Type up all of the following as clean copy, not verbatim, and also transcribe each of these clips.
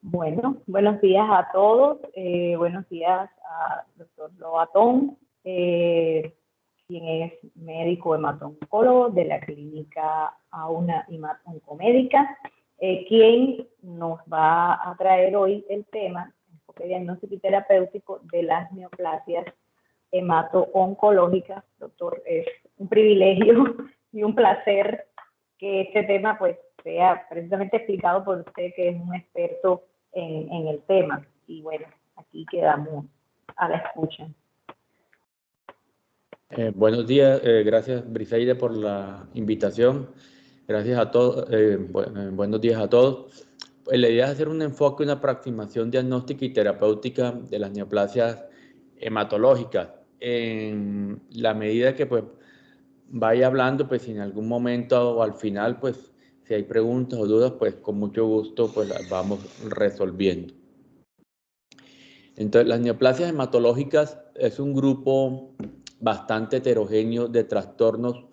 Bueno, buenos días a todos. Buenos días al doctor Lobatón, quien es médico hemato-oncólogo de la clínica Auna Oncomédica, quien nos va a traer hoy el tema, enfoque diagnóstico y terapéutico de las neoplasias hemato-oncológicas. Doctor, es un privilegio y un placer que este tema pues sea precisamente explicado por usted, que es un experto en el tema. Y bueno, aquí quedamos a la escucha. Buenos días, gracias Briseide por la invitación. Gracias a todos, buenos días a todos. Pues la idea es hacer un enfoque, una aproximación diagnóstica y terapéutica de las neoplasias hematológicas. En la medida que pues vaya hablando, pues si en algún momento o al final, pues si hay preguntas o dudas, pues con mucho gusto pues las vamos resolviendo. Entonces, las neoplasias hematológicas es un grupo bastante heterogéneo de trastornos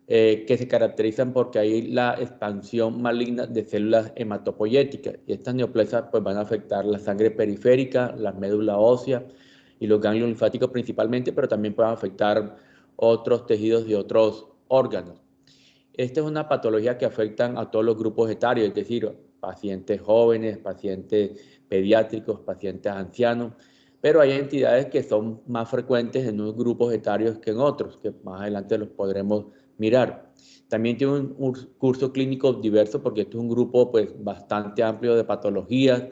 que se caracterizan porque hay la expansión maligna de células hematopoyéticas. Y estas neoplasias pues, van a afectar la sangre periférica, la médula ósea y los ganglios linfáticos principalmente, pero también pueden afectar otros tejidos y otros órganos. Esta es una patología que afecta a todos los grupos etarios, es decir, pacientes jóvenes, pacientes pediátricos, pacientes ancianos, pero hay entidades que son más frecuentes en unos grupos etarios que en otros, que más adelante los podremos mirar. También tiene un curso clínico diverso porque este es un grupo pues, bastante amplio de patologías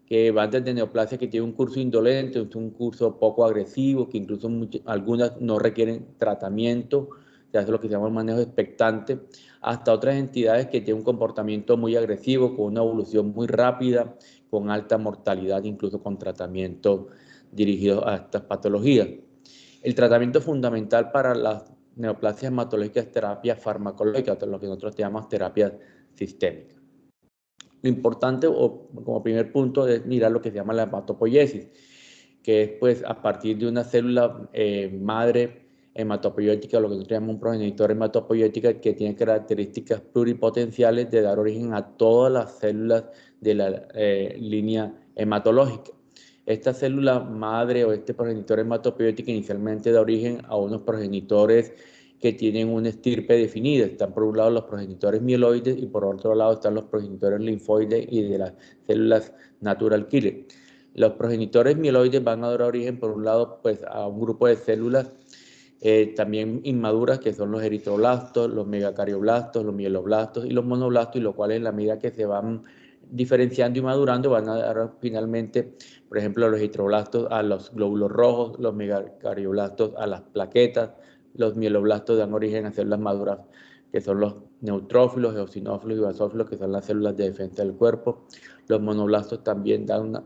que van desde neoplasia que tiene un curso indolente, un curso poco agresivo, que incluso algunas no requieren tratamiento, se hace lo que se llama el manejo expectante, hasta otras entidades que tienen un comportamiento muy agresivo, con una evolución muy rápida, con alta mortalidad, incluso con tratamiento dirigido a estas patologías. El tratamiento fundamental para las neoplasias hematológicas es terapia farmacológica, lo que nosotros llamamos terapia sistémica. Lo importante, o como primer punto, es mirar lo que se llama la hematopoiesis, que es pues a partir de una célula madre hematopoyética, lo que nosotros llamamos un progenitor hematopoyética, que tiene características pluripotenciales de dar origen a todas las células de la línea hematológica. Esta célula madre o este progenitor hematopoyético inicialmente da origen a unos progenitores que tienen una estirpe definida. Están por un lado los progenitores mieloides y por otro lado están los progenitores linfoides y de las células natural killer. Los progenitores mieloides van a dar origen, por un lado, pues, a un grupo de células también inmaduras, que son los eritroblastos, los megacarioblastos, los mieloblastos y los monoblastos, y lo cual en la medida que se van diferenciando y madurando van a dar finalmente, por ejemplo, los eritroblastos a los glóbulos rojos, los megacarioblastos a las plaquetas, los mieloblastos dan origen a células maduras, que son los neutrófilos, eosinófilos y basófilos, que son las células de defensa del cuerpo. Los monoblastos también dan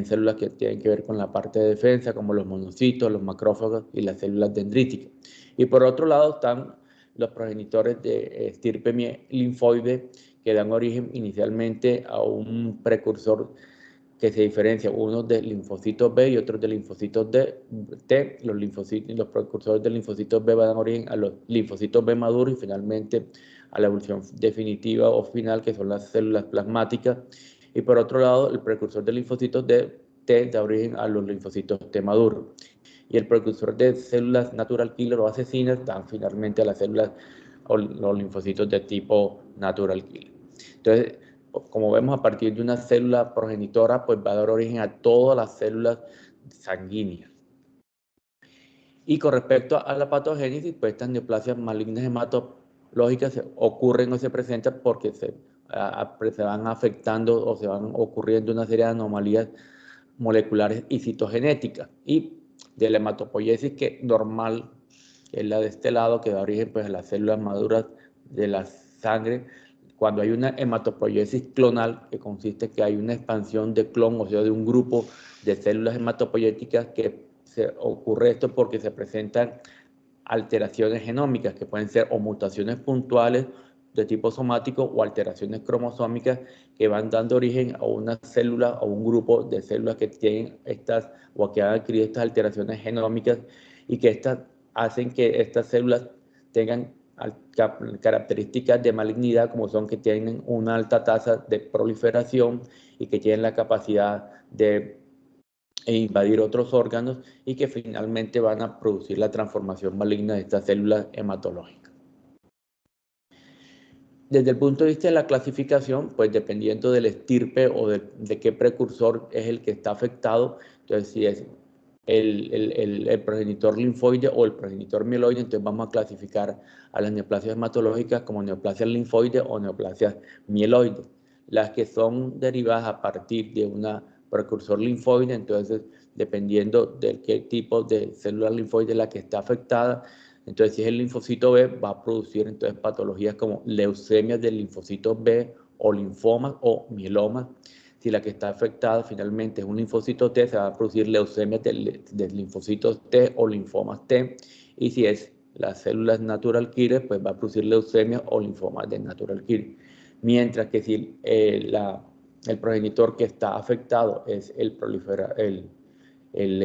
células que tienen que ver con la parte de defensa, como los monocitos, los macrófagos y las células dendríticas. Y por otro lado están los progenitores de estirpe linfoide, que dan origen inicialmente a un precursor que se diferencia, unos de linfocitos B y otros de linfocitos T. Los precursores de linfocitos B van a dar origen a los linfocitos B maduros y finalmente a la evolución definitiva o final, que son las células plasmáticas. Y por otro lado, el precursor de linfocitos T da origen a los linfocitos T maduros. Y el precursor de células natural killer o asesinas dan finalmente a las células o los linfocitos de tipo natural killer. Entonces, como vemos, a partir de una célula progenitora, pues va a dar origen a todas las células sanguíneas. Y con respecto a la patogénesis, pues estas neoplasias malignas hematológicas ocurren o se presentan porque se van afectando o se van ocurriendo una serie de anomalías moleculares y citogenéticas. Y de la hematopoiesis que normal, que es la de este lado, que da origen pues, a las células maduras de la sangre, cuando hay una hematopoiesis clonal, que consiste en que hay una expansión de clon, o sea, de un grupo de células hematopoyéticas, que ocurre esto porque se presentan alteraciones genómicas, que pueden ser o mutaciones puntuales de tipo somático o alteraciones cromosómicas que van dando origen a una célula o un grupo de células que tienen estas o que han adquirido estas alteraciones genómicas y que estas hacen que estas células tengan características de malignidad, como son que tienen una alta tasa de proliferación y que tienen la capacidad de invadir otros órganos y que finalmente van a producir la transformación maligna de estas células hematológicas. Desde el punto de vista de la clasificación, pues dependiendo del estirpe o de qué precursor es el que está afectado, entonces si es el progenitor linfoide o el progenitor mieloide, entonces vamos a clasificar a las neoplasias hematológicas como neoplasias linfoides o neoplasias mieloides. Las que son derivadas a partir de una precursor linfoide, entonces dependiendo de qué tipo de célula linfoide la que está afectada, entonces si es el linfocito B va a producir entonces patologías como leucemias del linfocito B o linfomas o mielomas. Si la que está afectada finalmente es un linfocito T, se va a producir leucemias del linfocitos T o linfomas T. Y si es las células natural killer, pues va a producir leucemias o linfomas de natural killer. Mientras que si el progenitor que está afectado es el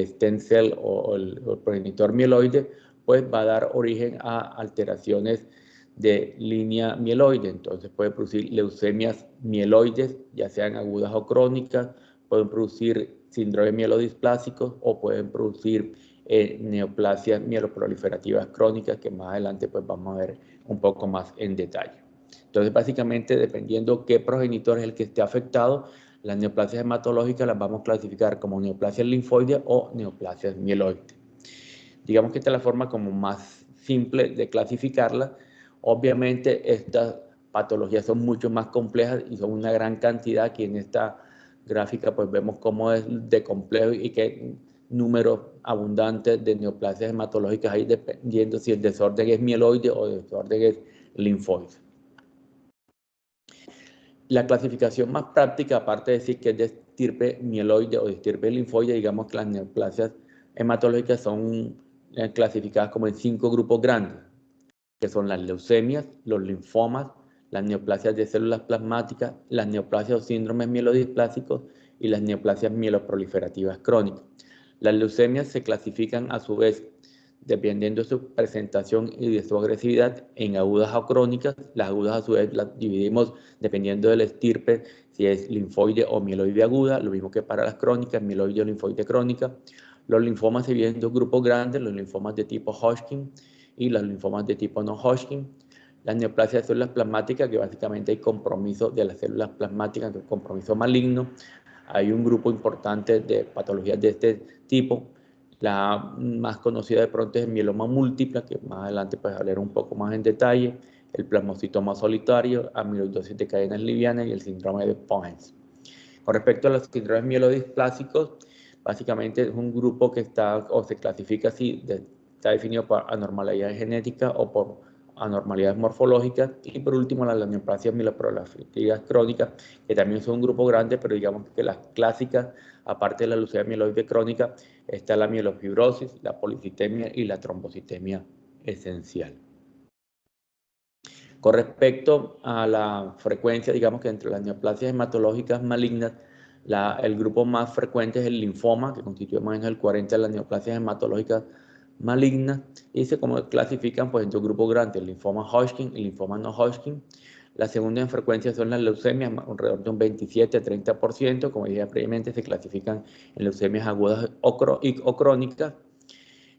stem cell o el progenitor mieloide, pues va a dar origen a alteraciones de línea mieloide. Entonces puede producir leucemias mieloides, ya sean agudas o crónicas, pueden producir síndrome mielodisplásico o pueden producir neoplasias mieloproliferativas crónicas, que más adelante pues vamos a ver un poco más en detalle. Entonces básicamente dependiendo qué progenitor es el que esté afectado, las neoplasias hematológicas las vamos a clasificar como neoplasias linfoides o neoplasias mieloides. Digamos que esta es la forma como más simple de clasificarlas. Obviamente estas patologías son mucho más complejas y son una gran cantidad. Aquí en esta gráfica pues vemos cómo es de complejo y qué número abundante de neoplasias hematológicas hay dependiendo si el desorden es mieloide o el desorden es linfoide. La clasificación más práctica, aparte de decir que es de estirpe mieloide o de estirpe linfoide, digamos que las neoplasias hematológicas son clasificadas como en 5 grupos grandes, que son las leucemias, los linfomas, las neoplasias de células plasmáticas, las neoplasias o síndromes mielodisplásicos y las neoplasias mieloproliferativas crónicas. Las leucemias se clasifican a su vez dependiendo de su presentación y de su agresividad en agudas o crónicas. Las agudas a su vez las dividimos dependiendo del estirpe, si es linfoide o mieloide aguda, lo mismo que para las crónicas, mieloide o linfoide crónica. Los linfomas se dividen en 2 grupos grandes, los linfomas de tipo Hodgkin y los linfomas de tipo no Hodgkin. Las neoplasias de células plasmáticas, que básicamente hay compromiso de las células plasmáticas, que es compromiso maligno. Hay un grupo importante de patologías de este tipo. La más conocida de pronto es el mieloma múltiple, que más adelante pues hablaré un poco más en detalle, el plasmocitoma solitario, amiloidosis de cadenas livianas y el síndrome de Poins. Con respecto a los síndromes mielodisplásicos, básicamente es un grupo que está o se clasifica así, está definido por anormalidades genéticas o por anormalidades morfológicas. Y por último, las neoplasias mieloproliferativas crónicas, que también son un grupo grande, pero digamos que las clásicas, aparte de la leucemia mieloide crónica, está la mielofibrosis, la policitemia y la trombocitemia esencial. Con respecto a la frecuencia, digamos que entre las neoplasias hematológicas malignas, el grupo más frecuente es el linfoma, que constituye más o menos el 40% de las neoplasias hematológicas malignas, y se clasifican pues, en 2 grupos grandes, el linfoma Hodgkin y el linfoma no Hodgkin. La segunda en frecuencia son las leucemias, alrededor de un 27 a 30%, como dije previamente, se clasifican en leucemias agudas o crónicas.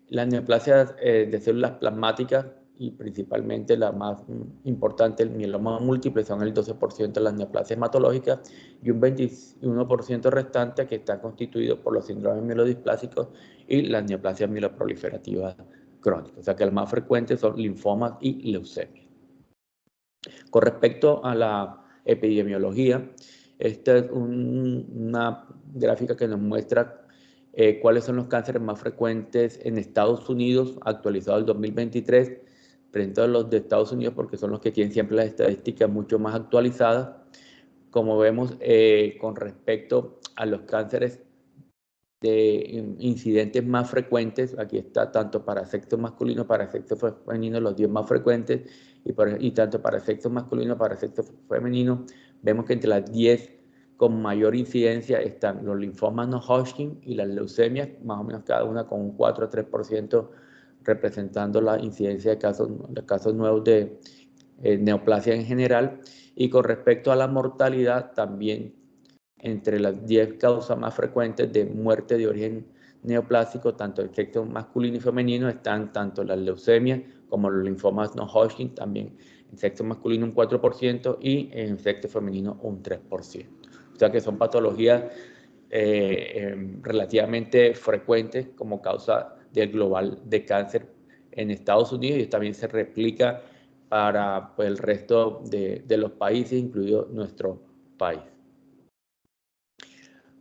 Las neoplasias de células plasmáticas y principalmente la más importante, el mieloma múltiple, son el 12% de las neoplasias hematológicas y un 21% restante que está constituido por los síndromes mielodisplásicos y las neoplasias mieloproliferativas crónicas. O sea que las más frecuentes son linfomas y leucemias. Con respecto a la epidemiología, esta es una gráfica que nos muestra cuáles son los cánceres más frecuentes en Estados Unidos, actualizado el 2023, frente a los de Estados Unidos, porque son los que tienen siempre las estadísticas mucho más actualizadas. Como vemos, con respecto a los cánceres de incidentes más frecuentes, aquí está tanto para sexo masculino, para sexo femenino, los 10 más frecuentes, y tanto para sexo masculino, para sexo femenino, vemos que entre las 10 con mayor incidencia están los linfomas no Hodgkin y las leucemias, más o menos cada una con un 4 a 3% representando la incidencia de casos nuevos de neoplasia en general. Y con respecto a la mortalidad, también entre las 10 causas más frecuentes de muerte de origen neoplásico, tanto de sexo masculino y femenino, están tanto las leucemias como los linfomas no Hodgkin, también en sexo masculino un 4% y en sexo femenino un 3%. O sea que son patologías relativamente frecuentes como causa del global de cáncer en Estados Unidos, y también se replica para pues, el resto de los países, incluido nuestro país.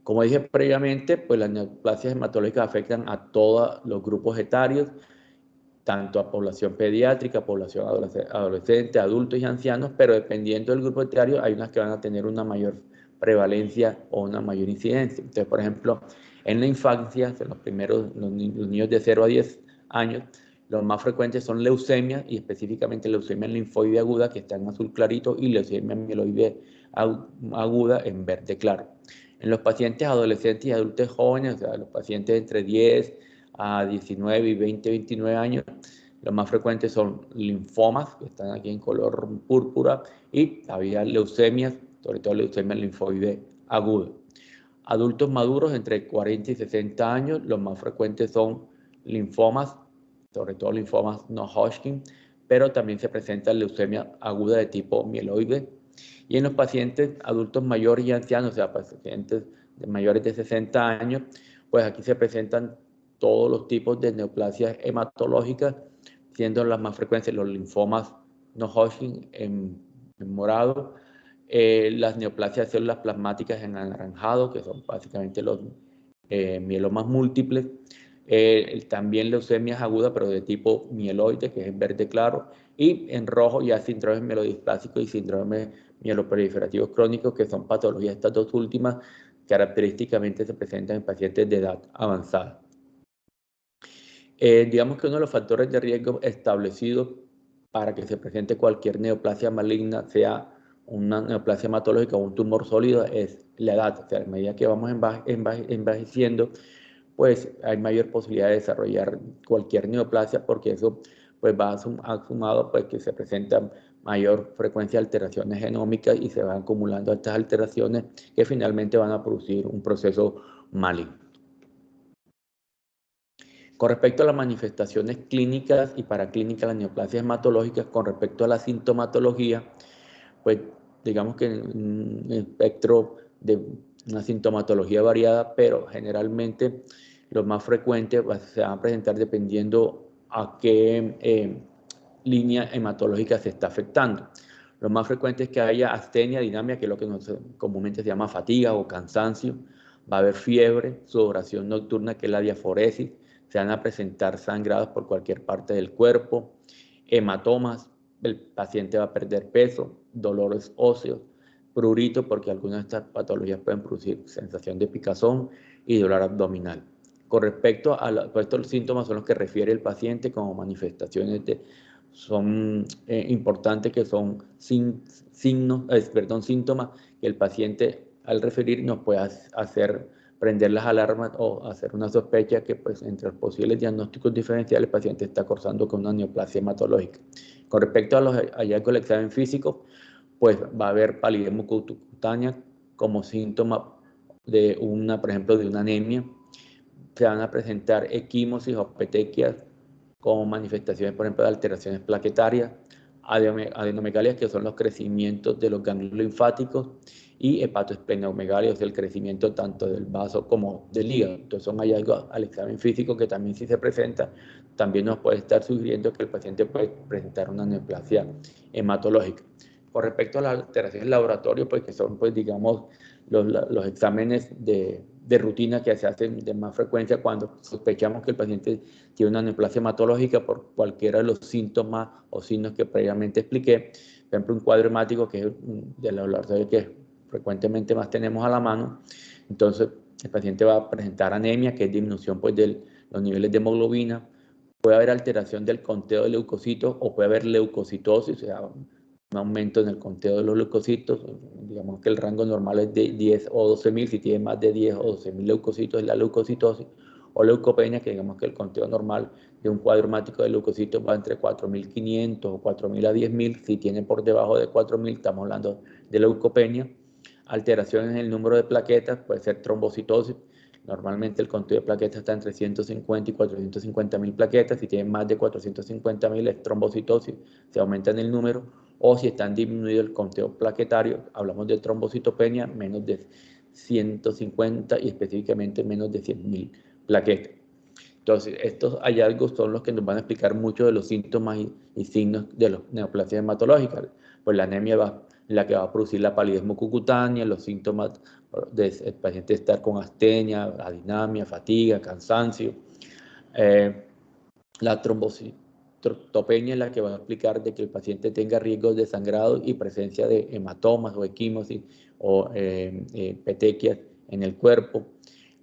Como dije previamente, pues las neoplasias hematológicas afectan a todos los grupos etarios, tanto a población pediátrica, población adolescente, adultos y ancianos, pero dependiendo del grupo etario hay unas que van a tener una mayor prevalencia o una mayor incidencia. Entonces, por ejemplo, en la infancia, los niños de 0 a 10 años, los más frecuentes son leucemia, y específicamente leucemia linfoide aguda, que está en azul clarito, y leucemia mieloide aguda en verde claro. En los pacientes adolescentes y adultos jóvenes, o sea, los pacientes entre 10 a 19 y 20, 29 años, los más frecuentes son linfomas, que están aquí en color púrpura, y había leucemias, sobre todo leucemia linfoide aguda. Adultos maduros entre 40 y 60 años, los más frecuentes son linfomas, sobre todo linfomas no Hodgkin, pero también se presenta leucemia aguda de tipo mieloide. Y en los pacientes adultos mayores y ancianos, o sea, pacientes mayores de 60 años, pues aquí se presentan todos los tipos de neoplasias hematológicas, siendo las más frecuentes los linfomas no Hodgkin en morado, las neoplasias de células plasmáticas en anaranjado, que son básicamente los mielomas múltiples, también leucemias agudas, pero de tipo mieloide, que es en verde claro, y en rojo ya síndrome mielodisplásico y síndrome mieloproliferativo crónico, que son patologías, estas dos últimas, característicamente se presentan en pacientes de edad avanzada. Digamos que uno de los factores de riesgo establecidos para que se presente cualquier neoplasia maligna, sea una neoplasia hematológica o un tumor sólido, es la edad. O sea, a medida que vamos envejeciendo, pues hay mayor posibilidad de desarrollar cualquier neoplasia, porque eso pues va asumado pues que se presenta mayor frecuencia de alteraciones genómicas y se van acumulando estas alteraciones que finalmente van a producir un proceso maligno. Con respecto a las manifestaciones clínicas y paraclínicas, las neoplasias hematológicas, con respecto a la sintomatología, pues digamos que en un espectro de una sintomatología variada, pero generalmente los más frecuentes se van a presentar dependiendo a qué línea hematológica se está afectando. Lo más frecuente es que haya astenia, dinamia, que es lo que comúnmente se llama fatiga o cansancio. Va a haber fiebre, sudoración nocturna, que es la diaforesis. Se van a presentar sangrados por cualquier parte del cuerpo, hematomas, el paciente va a perder peso, dolores óseos, prurito, porque algunas de estas patologías pueden producir sensación de picazón y dolor abdominal. Con respecto a estos síntomas son los que refiere el paciente como manifestaciones son importantes, que son síntomas que el paciente al referir nos puede hacer prender las alarmas o hacer una sospecha que pues entre los posibles diagnósticos diferenciales el paciente está cursando con una neoplasia hematológica. Con respecto a los hallazgos del examen físico, pues va a haber palidez mucocutánea como síntoma de por ejemplo, de una anemia. Se van a presentar equimosis o petequias como manifestaciones, por ejemplo, de alteraciones plaquetarias, adenomegalias, que son los crecimientos de los ganglios linfáticos, y hepatoesplenomegalia, es el crecimiento tanto del vaso como del hígado. Entonces son hallazgos al examen físico que también, si se presenta, también nos puede estar sugiriendo que el paciente puede presentar una neoplasia hematológica. Con respecto a las alteraciones laboratorio, pues que son, pues digamos, los exámenes de rutina que se hacen de más frecuencia cuando sospechamos que el paciente tiene una neoplasia hematológica por cualquiera de los síntomas o signos que previamente expliqué. Por ejemplo, un cuadro hemático, que es de los laboratorios que frecuentemente más tenemos a la mano. Entonces, el paciente va a presentar anemia, que es disminución pues, de los niveles de hemoglobina. Puede haber alteración del conteo de leucocitos, o puede haber leucocitosis, o sea, un aumento en el conteo de los leucocitos. Digamos que el rango normal es de 10 o 12.000, si tiene más de 10 o 12.000 leucocitos es la leucocitosis, o leucopenia, que digamos que el conteo normal de un cuadro hemático de leucocitos va entre 4.500 o 4.000 a 10.000. Si tiene por debajo de 4.000, estamos hablando de leucopenia. Alteraciones en el número de plaquetas, puede ser trombocitosis. Normalmente el conteo de plaquetas está entre 150 y 450.000 plaquetas. Si tienen más de 450.000 es trombocitosis, se aumenta en el número. O si están disminuido el conteo plaquetario, hablamos de trombocitopenia, menos de 150 y específicamente menos de 100.000 plaquetas. Entonces, estos hallazgos son los que nos van a explicar mucho de los síntomas y signos de las neoplasias hematológicas. Pues la anemia va, la que va a producir la palidez mucocutánea, los síntomas del paciente estar con astenia, adinamia, fatiga, cansancio. La trombocitopenia es la que va a explicar de que el paciente tenga riesgos de sangrado y presencia de hematomas o equimosis o petequias en el cuerpo.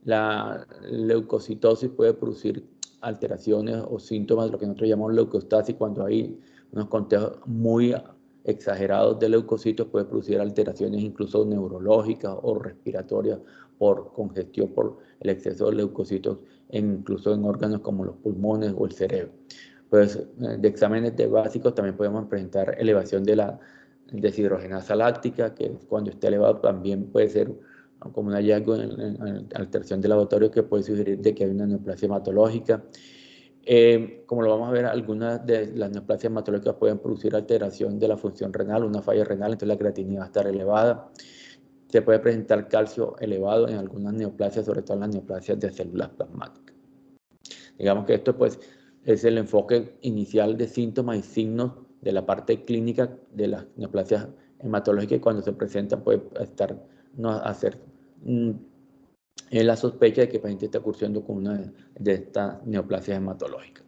La leucocitosis puede producir alteraciones o síntomas, lo que nosotros llamamos leucostasis, cuando hay unos conteos muy exagerados de leucocitos, puede producir alteraciones incluso neurológicas o respiratorias por congestión por el exceso de leucocitos, incluso en órganos como los pulmones o el cerebro. Pues de exámenes de básicos también podemos presentar elevación de la deshidrogenasa láctica, que cuando esté elevado también puede ser como un hallazgo en alteración de laboratorio que puede sugerir de que hay una neoplasia hematológica. Como lo vamos a ver, algunas de las neoplasias hematológicas pueden producir alteración de la función renal, una falla renal, entonces la creatinina va a estar elevada. Se puede presentar calcio elevado en algunas neoplasias, sobre todo en las neoplasias de células plasmáticas. Digamos que esto pues es el enfoque inicial de síntomas y signos de la parte clínica de las neoplasias hematológicas, y cuando se presentan puede estar la sospecha de que el paciente está cursando con una de estas neoplasias hematológicas.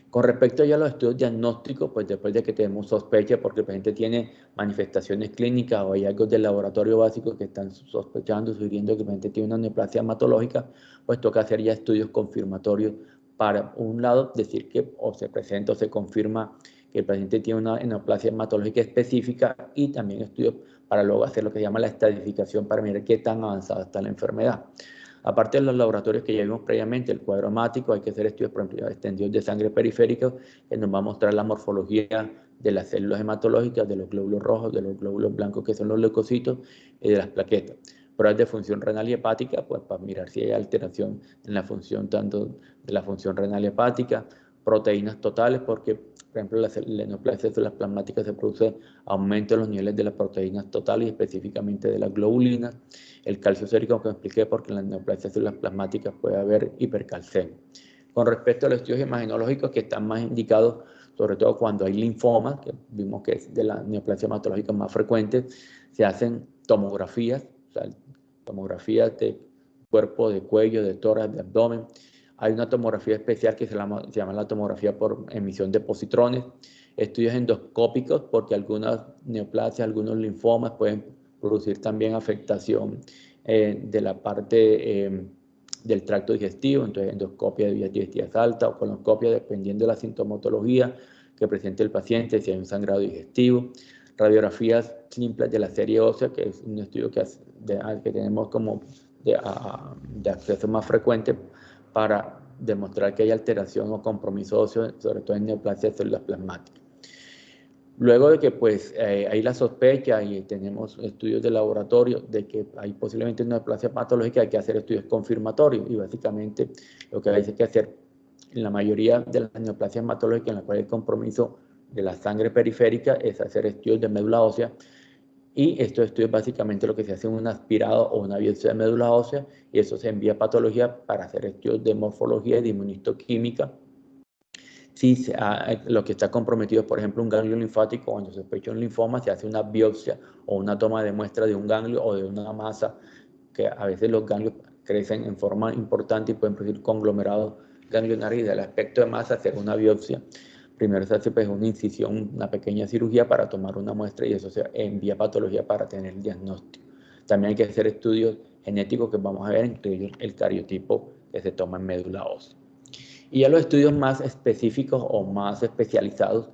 Con respecto ya a los estudios diagnósticos, pues después de que tenemos sospecha porque el paciente tiene manifestaciones clínicas o hallazgos del laboratorio básico que están sospechando, sugiriendo que el paciente tiene una neoplasia hematológica, pues toca hacer ya estudios confirmatorios para, un lado, decir que o se presenta o se confirma que el paciente tiene una neoplasia hematológica específica, y también estudios para luego hacer lo que se llama la estadificación para mirar qué tan avanzada está la enfermedad. Aparte de los laboratorios que ya vimos previamente, el cuadro hemático, hay que hacer estudios, por ejemplo, extendidos de sangre periférica, que nos va a mostrar la morfología de las células hematológicas, de los glóbulos rojos, de los glóbulos blancos, que son los leucocitos, y de las plaquetas. Pruebas de función renal y hepática, pues para mirar si hay alteración en la función tanto de la función renal y hepática. Proteínas totales, porque, por ejemplo, la neoplasia de células plasmáticas se produce aumento en los niveles de las proteínas totales y específicamente de las globulinas. El calcio sérico, que expliqué, porque en las neoplasias de células plasmáticas puede haber hipercalcemia. Con respecto a los estudios imagenológicos, que están más indicados sobre todo cuando hay linfomas, que vimos que es de la neoplasia hematológica más frecuente, se hacen tomografías, o sea, tomografías de cuerpo, de cuello, de tórax, de abdomen. Hay una tomografía especial que se llama la tomografía por emisión de positrones. Estudios endoscópicos, porque algunas neoplasias, algunos linfomas pueden producir también afectación de la parte del tracto digestivo, entonces endoscopia de vías digestivas altas o colonoscopia, dependiendo de la sintomatología que presente el paciente, si hay un sangrado digestivo. Radiografías simples de la serie ósea, que es un estudio que tenemos como de acceso más frecuente para demostrar que hay alteración o compromiso óseo, sobre todo en neoplasia de células plasmáticas. Luego de que pues hay la sospecha y tenemos estudios de laboratorio de que hay posiblemente una neoplasia patológica, hay que hacer estudios confirmatorios, y básicamente lo que hay que hacer en la mayoría de las neoplasias hematológicas en las cuales hay compromiso de la sangre periférica es hacer estudios de médula ósea, y estos estudios básicamente lo que se hace es un aspirado o una biopsia de médula ósea, y eso se envía a patología para hacer estudios de morfología y de inmunistoquímica. Si lo que está comprometido es, por ejemplo, un ganglio linfático, cuando se sospecha un linfoma, se hace una biopsia o una toma de muestra de un ganglio o de una masa, que a veces los ganglios crecen en forma importante y pueden producir conglomerados ganglionarios, y del aspecto de masa hacer una biopsia. Primero se hace pues una incisión, una pequeña cirugía para tomar una muestra, y eso se envía a patología para tener el diagnóstico. También hay que hacer estudios genéticos que vamos a ver, entre ellos el cariotipo que se toma en médula ósea. Y ya los estudios más específicos o más especializados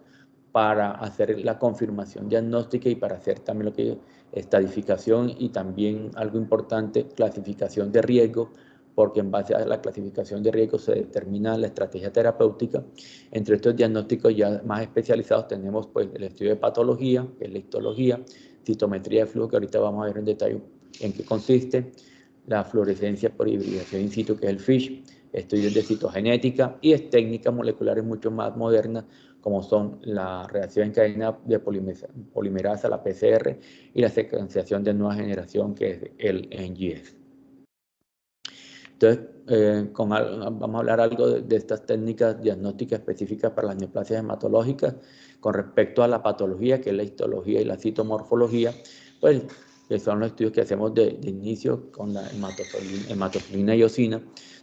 para hacer la confirmación diagnóstica y para hacer también lo que es estadificación y también algo importante, clasificación de riesgo porque en base a la clasificación de riesgos se determina la estrategia terapéutica. Entre estos diagnósticos ya más especializados tenemos pues el estudio de patología, que es la histología, citometría de flujo, que ahorita vamos a ver en detalle en qué consiste, la fluorescencia por hibridación in situ, que es el FISH, estudios de citogenética y técnicas moleculares mucho más modernas, como son la reacción en cadena de polimerasa, la PCR, y la secuenciación de nueva generación, que es el NGS. Entonces, vamos a hablar algo de estas técnicas diagnósticas específicas para las neoplasias hematológicas. Con respecto a la patología, que es la histología y la citomorfología, pues que son los estudios que hacemos de inicio con la hematofilina y eosina,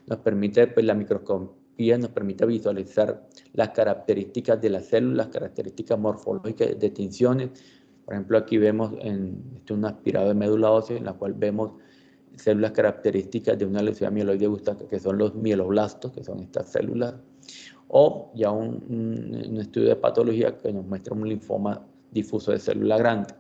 nos permite, pues la microscopía nos permite visualizar las características de las células, características morfológicas de tinciones. Por ejemplo, aquí vemos un aspirado de médula ósea, en la cual vemos células características de una leucemia mieloide gustata, que son los mieloblastos, que son estas células, o ya un estudio de patología que nos muestra un linfoma difuso de célula grande.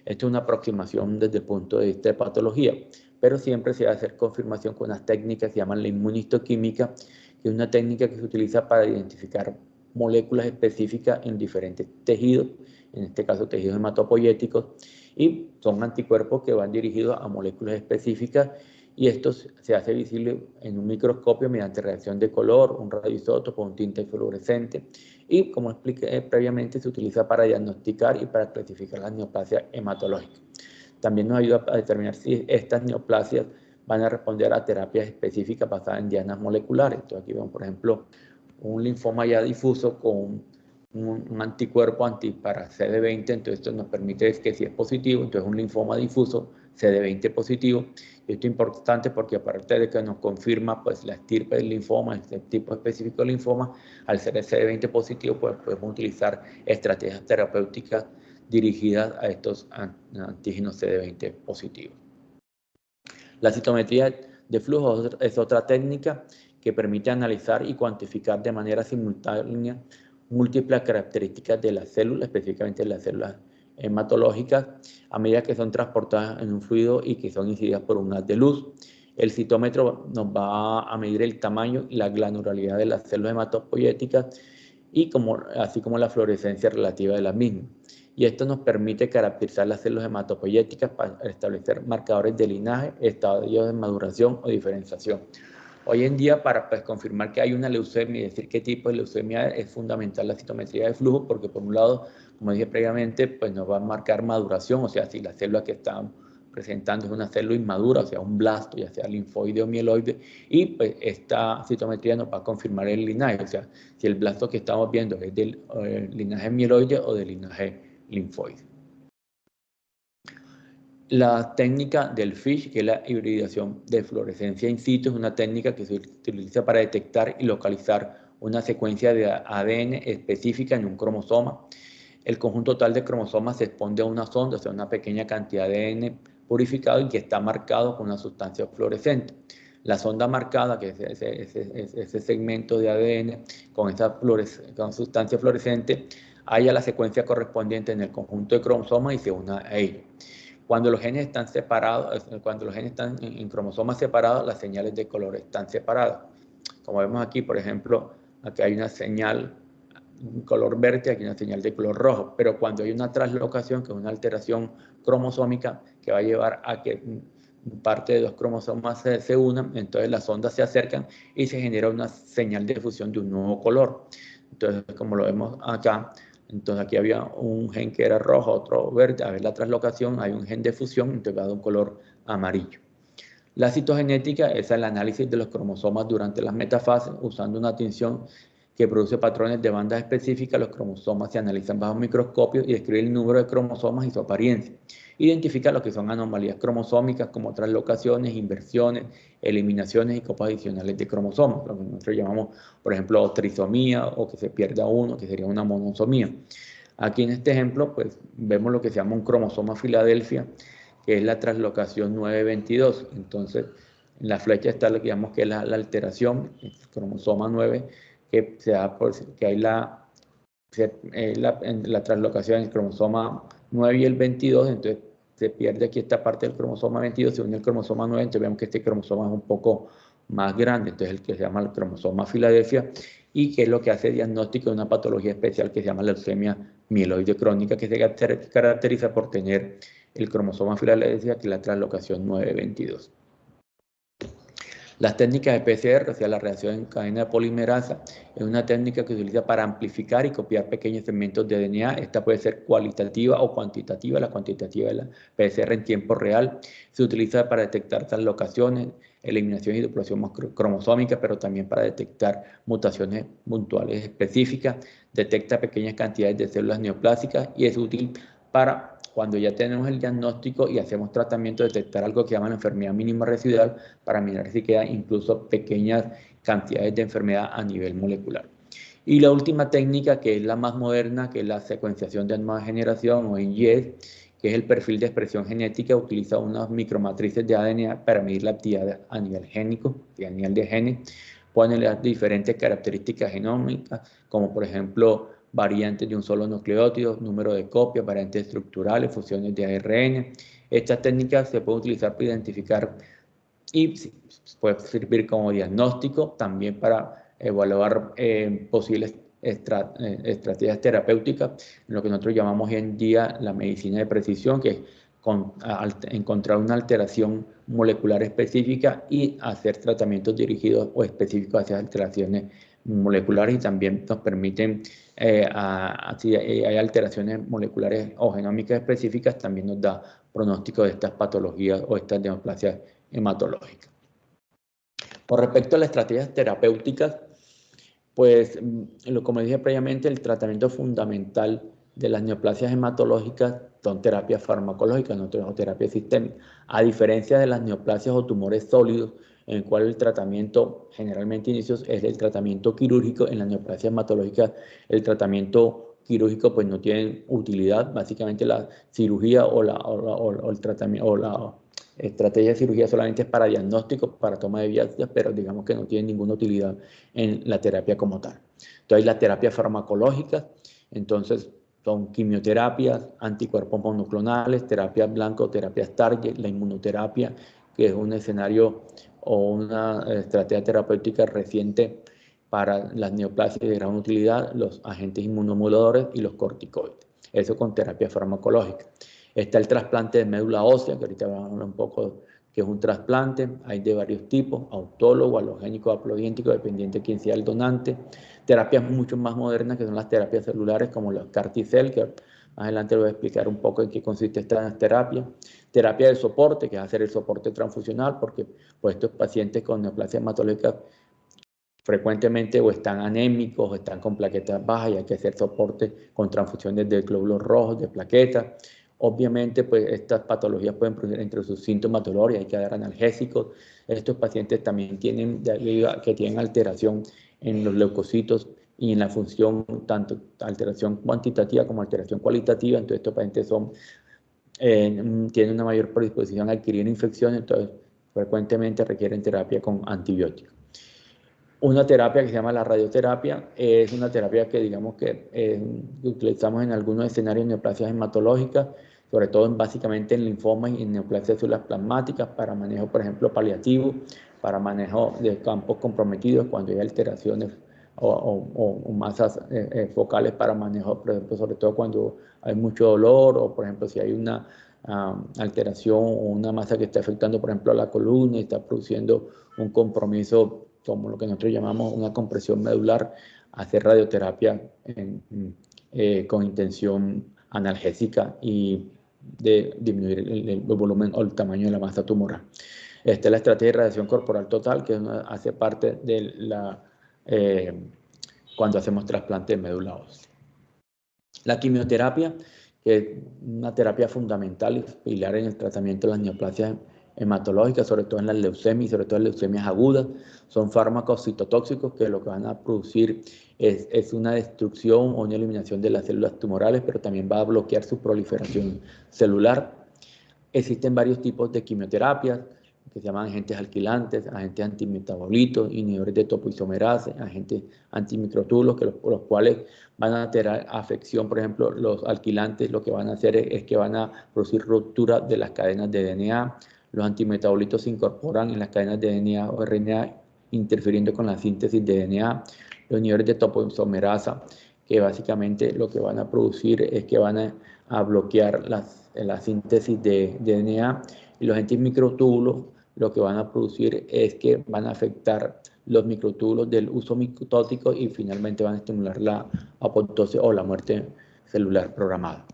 Esto es una aproximación desde el punto de vista de patología, pero siempre se va a hacer confirmación con unas técnicas que se llaman la inmunistoquímica, que es una técnica que se utiliza para identificar moléculas específicas en diferentes tejidos, en este caso tejidos hematopoyéticos, y son anticuerpos que van dirigidos a moléculas específicas, y esto se hace visible en un microscopio mediante reacción de color, un radioisótopo, un tinte fluorescente, y como expliqué previamente, se utiliza para diagnosticar y para clasificar las neoplasias hematológicas. También nos ayuda a determinar si estas neoplasias van a responder a terapias específicas basadas en dianas moleculares. Entonces aquí vemos, por ejemplo, un linfoma ya difuso con un anticuerpo para CD20, entonces esto nos permite que si es positivo, entonces un linfoma difuso, CD20 positivo. Y esto es importante porque aparte de que nos confirma pues la estirpe del linfoma, este tipo específico de linfoma, al ser el CD20 positivo, pues podemos utilizar estrategias terapéuticas dirigidas a estos antígenos CD20 positivos. La citometría de flujo es otra técnica que permite analizar y cuantificar de manera simultánea múltiples características de las células, específicamente las células hematológicas, a medida que son transportadas en un fluido y que son incididas por un haz de luz. El citómetro nos va a medir el tamaño y la granularidad de las células hematopoyéticas, y así como la fluorescencia relativa de las mismas. Y esto nos permite caracterizar las células hematopoyéticas para establecer marcadores de linaje, estadios de maduración o diferenciación. Hoy en día, para confirmar que hay una leucemia y decir qué tipo de leucemia es fundamental la citometría de flujo, porque por un lado, como dije previamente, pues nos va a marcar maduración, o sea, si la célula que está presentando es una célula inmadura, o sea, un blasto, ya sea linfoide o mieloide, y pues esta citometría nos va a confirmar el linaje, o sea, si el blasto que estamos viendo es del linaje mieloide o del linaje linfoide. La técnica del FISH, que es la hibridación de fluorescencia in situ, es una técnica que se utiliza para detectar y localizar una secuencia de ADN específica en un cromosoma. El conjunto total de cromosomas se expone a una sonda, o sea, una pequeña cantidad de ADN purificado y que está marcado con una sustancia fluorescente. La sonda marcada, que es ese segmento de ADN con esa sustancia fluorescente, halla la secuencia correspondiente en el conjunto de cromosomas y se une a ello. Cuando los genes están separados, cuando los genes están en cromosomas separados, las señales de color están separadas. Como vemos aquí, por ejemplo, aquí hay una señal color verde, aquí una señal de color rojo, pero cuando hay una translocación, que es una alteración cromosómica que va a llevar a que parte de los cromosomas se unan, entonces las ondas se acercan y se genera una señal de fusión de un nuevo color. Entonces, como lo vemos acá, entonces aquí había un gen que era rojo, otro verde, a ver la translocación, hay un gen de fusión, entonces va a dar un color amarillo. La citogenética es el análisis de los cromosomas durante las metafases usando una tinción que produce patrones de bandas específicas. Los cromosomas se analizan bajo microscopio y describe el número de cromosomas y su apariencia. Identifica lo que son anomalías cromosómicas como translocaciones, inversiones, eliminaciones y copas adicionales de cromosomas, lo que nosotros llamamos, por ejemplo, trisomía, o que se pierda uno, que sería una monosomía. Aquí en este ejemplo, pues vemos lo que se llama un cromosoma Filadelfia, que es la translocación 922. Entonces, en la flecha está lo que llamamos que es la alteración, el cromosoma 9, que se da que hay la translocación en el cromosoma 9 y el 22, entonces se pierde aquí esta parte del cromosoma 22, se une el cromosoma 9, entonces vemos que este cromosoma es un poco más grande, entonces el que se llama el cromosoma Filadelfia, y que es lo que hace diagnóstico de una patología especial que se llama leucemia mieloide crónica, que se caracteriza por tener el cromosoma Filadelfia, que es la translocación 922. Las técnicas de PCR, o sea, la reacción en cadena de polimerasa, es una técnica que se utiliza para amplificar y copiar pequeños segmentos de DNA. Esta puede ser cualitativa o cuantitativa. La cuantitativa es la PCR en tiempo real. Se utiliza para detectar translocaciones, eliminación y duplicación cromosómica, pero también para detectar mutaciones puntuales específicas. Detecta pequeñas cantidades de células neoplásicas y es útil para cuando ya tenemos el diagnóstico y hacemos tratamiento, detectar algo que llaman enfermedad mínima residual para mirar si quedan incluso pequeñas cantidades de enfermedad a nivel molecular. Y la última técnica, que es la más moderna, que es la secuenciación de nueva generación o NGS, que es el perfil de expresión genética, utiliza unas micromatrices de ADN para medir la actividad a nivel génico, a nivel de genes, pone las diferentes características genómicas, como por ejemplo variantes de un solo nucleótido, número de copias, variantes estructurales, fusiones de ARN. Estas técnicas se pueden utilizar para identificar y puede servir como diagnóstico, también para evaluar posibles estrategias terapéuticas, lo que nosotros llamamos hoy en día la medicina de precisión, que es encontrar una alteración molecular específica y hacer tratamientos dirigidos o específicos hacia alteraciones moleculares, y también nos permiten, si hay alteraciones moleculares o genómicas específicas, también nos da pronóstico de estas patologías o estas neoplasias hematológicas. Con respecto a las estrategias terapéuticas, pues como dije previamente, el tratamiento fundamental de las neoplasias hematológicas son terapias farmacológicas, no terapias sistémicas, a diferencia de las neoplasias o tumores sólidos, en el cual el tratamiento generalmente inicios es el tratamiento quirúrgico. En las neoplasias hematológicas el tratamiento quirúrgico pues no tiene utilidad, básicamente la cirugía o el tratamiento o la estrategia de cirugía solamente es para diagnóstico, para toma de biopsias, pero digamos que no tiene ninguna utilidad en la terapia como tal. Entonces hay las terapias farmacológicas, entonces son quimioterapias, anticuerpos monoclonales, terapias blanco, terapias target, la inmunoterapia, que es un escenario o una estrategia terapéutica reciente para las neoplasias de gran utilidad, los agentes inmunomoduladores y los corticoides. Eso con terapia farmacológica. Está el trasplante de médula ósea, que ahorita vamos a hablar un poco que es un trasplante. Hay de varios tipos, autólogo, halogénico, haplodiéntico, dependiente de quién sea el donante. Terapias mucho más modernas, que son las terapias celulares, como los CAR T-cell, que más adelante les voy a explicar un poco en qué consiste esta terapia. Terapia de soporte, que es hacer el soporte transfusional, porque pues, estos pacientes con neoplasia hematológica frecuentemente o están anémicos o están con plaquetas bajas y hay que hacer soporte con transfusiones de glóbulos rojos, de plaquetas. Obviamente, pues estas patologías pueden producir entre sus síntomas dolor y hay que dar analgésicos. Estos pacientes también tienen alteración en los leucocitos y en la función, tanto alteración cuantitativa como alteración cualitativa. Entonces, estos pacientes tienen una mayor predisposición a adquirir infecciones, entonces frecuentemente requieren terapia con antibióticos. Una terapia que se llama la radioterapia es una terapia que digamos que utilizamos en algunos escenarios de neoplasias hematológicas, sobre todo básicamente en linfomas y en neoplasias de células plasmáticas, para manejo, por ejemplo, paliativo, para manejo de campos comprometidos cuando hay alteraciones o masas focales para manejo, por ejemplo, sobre todo cuando hay mucho dolor o, por ejemplo, si hay una alteración o una masa que está afectando, por ejemplo, a la columna y está produciendo un compromiso como lo que nosotros llamamos una compresión medular, hacer radioterapia con intención analgésica y de disminuir el volumen o el tamaño de la masa tumoral. Esta es la estrategia de radiación corporal total, que hace parte de cuando hacemos trasplante de médula ósea. La quimioterapia, que es una terapia fundamental y pilar en el tratamiento de las neoplasias hematológicas, sobre todo en las leucemias y sobre todo en leucemias agudas, son fármacos citotóxicos que lo que van a producir es una destrucción o una eliminación de las células tumorales, pero también va a bloquear su proliferación celular. Existen varios tipos de quimioterapias que se llaman agentes alquilantes, agentes antimetabolitos, inhibidores de topoisomerasa, agentes antimicrotubulos, los cuales van a tener afección. Por ejemplo, los alquilantes lo que van a hacer es que van a producir ruptura de las cadenas de DNA. Los antimetabolitos se incorporan en las cadenas de DNA o RNA, interfiriendo con la síntesis de DNA. Los niveles de topoisomerasa, que básicamente lo que van a producir es que van a bloquear la síntesis de DNA. Y los antimicrotúbulos lo que van a producir es que van a afectar los microtúbulos del uso mitótico y finalmente van a estimular la apoptosis o la muerte celular programada.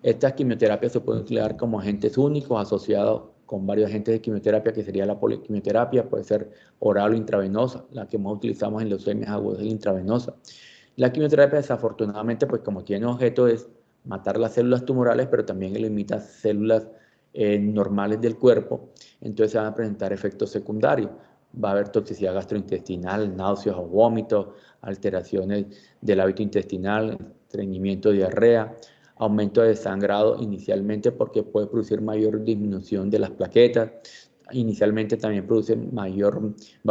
Estas quimioterapias se pueden utilizar como agentes únicos asociados con varios agentes de quimioterapia, que sería la poliquimioterapia, puede ser oral o intravenosa, la que más utilizamos en leucemias agudas es la intravenosa. La quimioterapia, desafortunadamente, pues como tiene objeto es matar las células tumorales, pero también elimina células normales del cuerpo, entonces se van a presentar efectos secundarios. Va a haber toxicidad gastrointestinal, náuseas o vómitos, alteraciones del hábito intestinal, estreñimiento, diarrea, aumento de sangrado inicialmente porque puede producir mayor disminución de las plaquetas. Inicialmente también va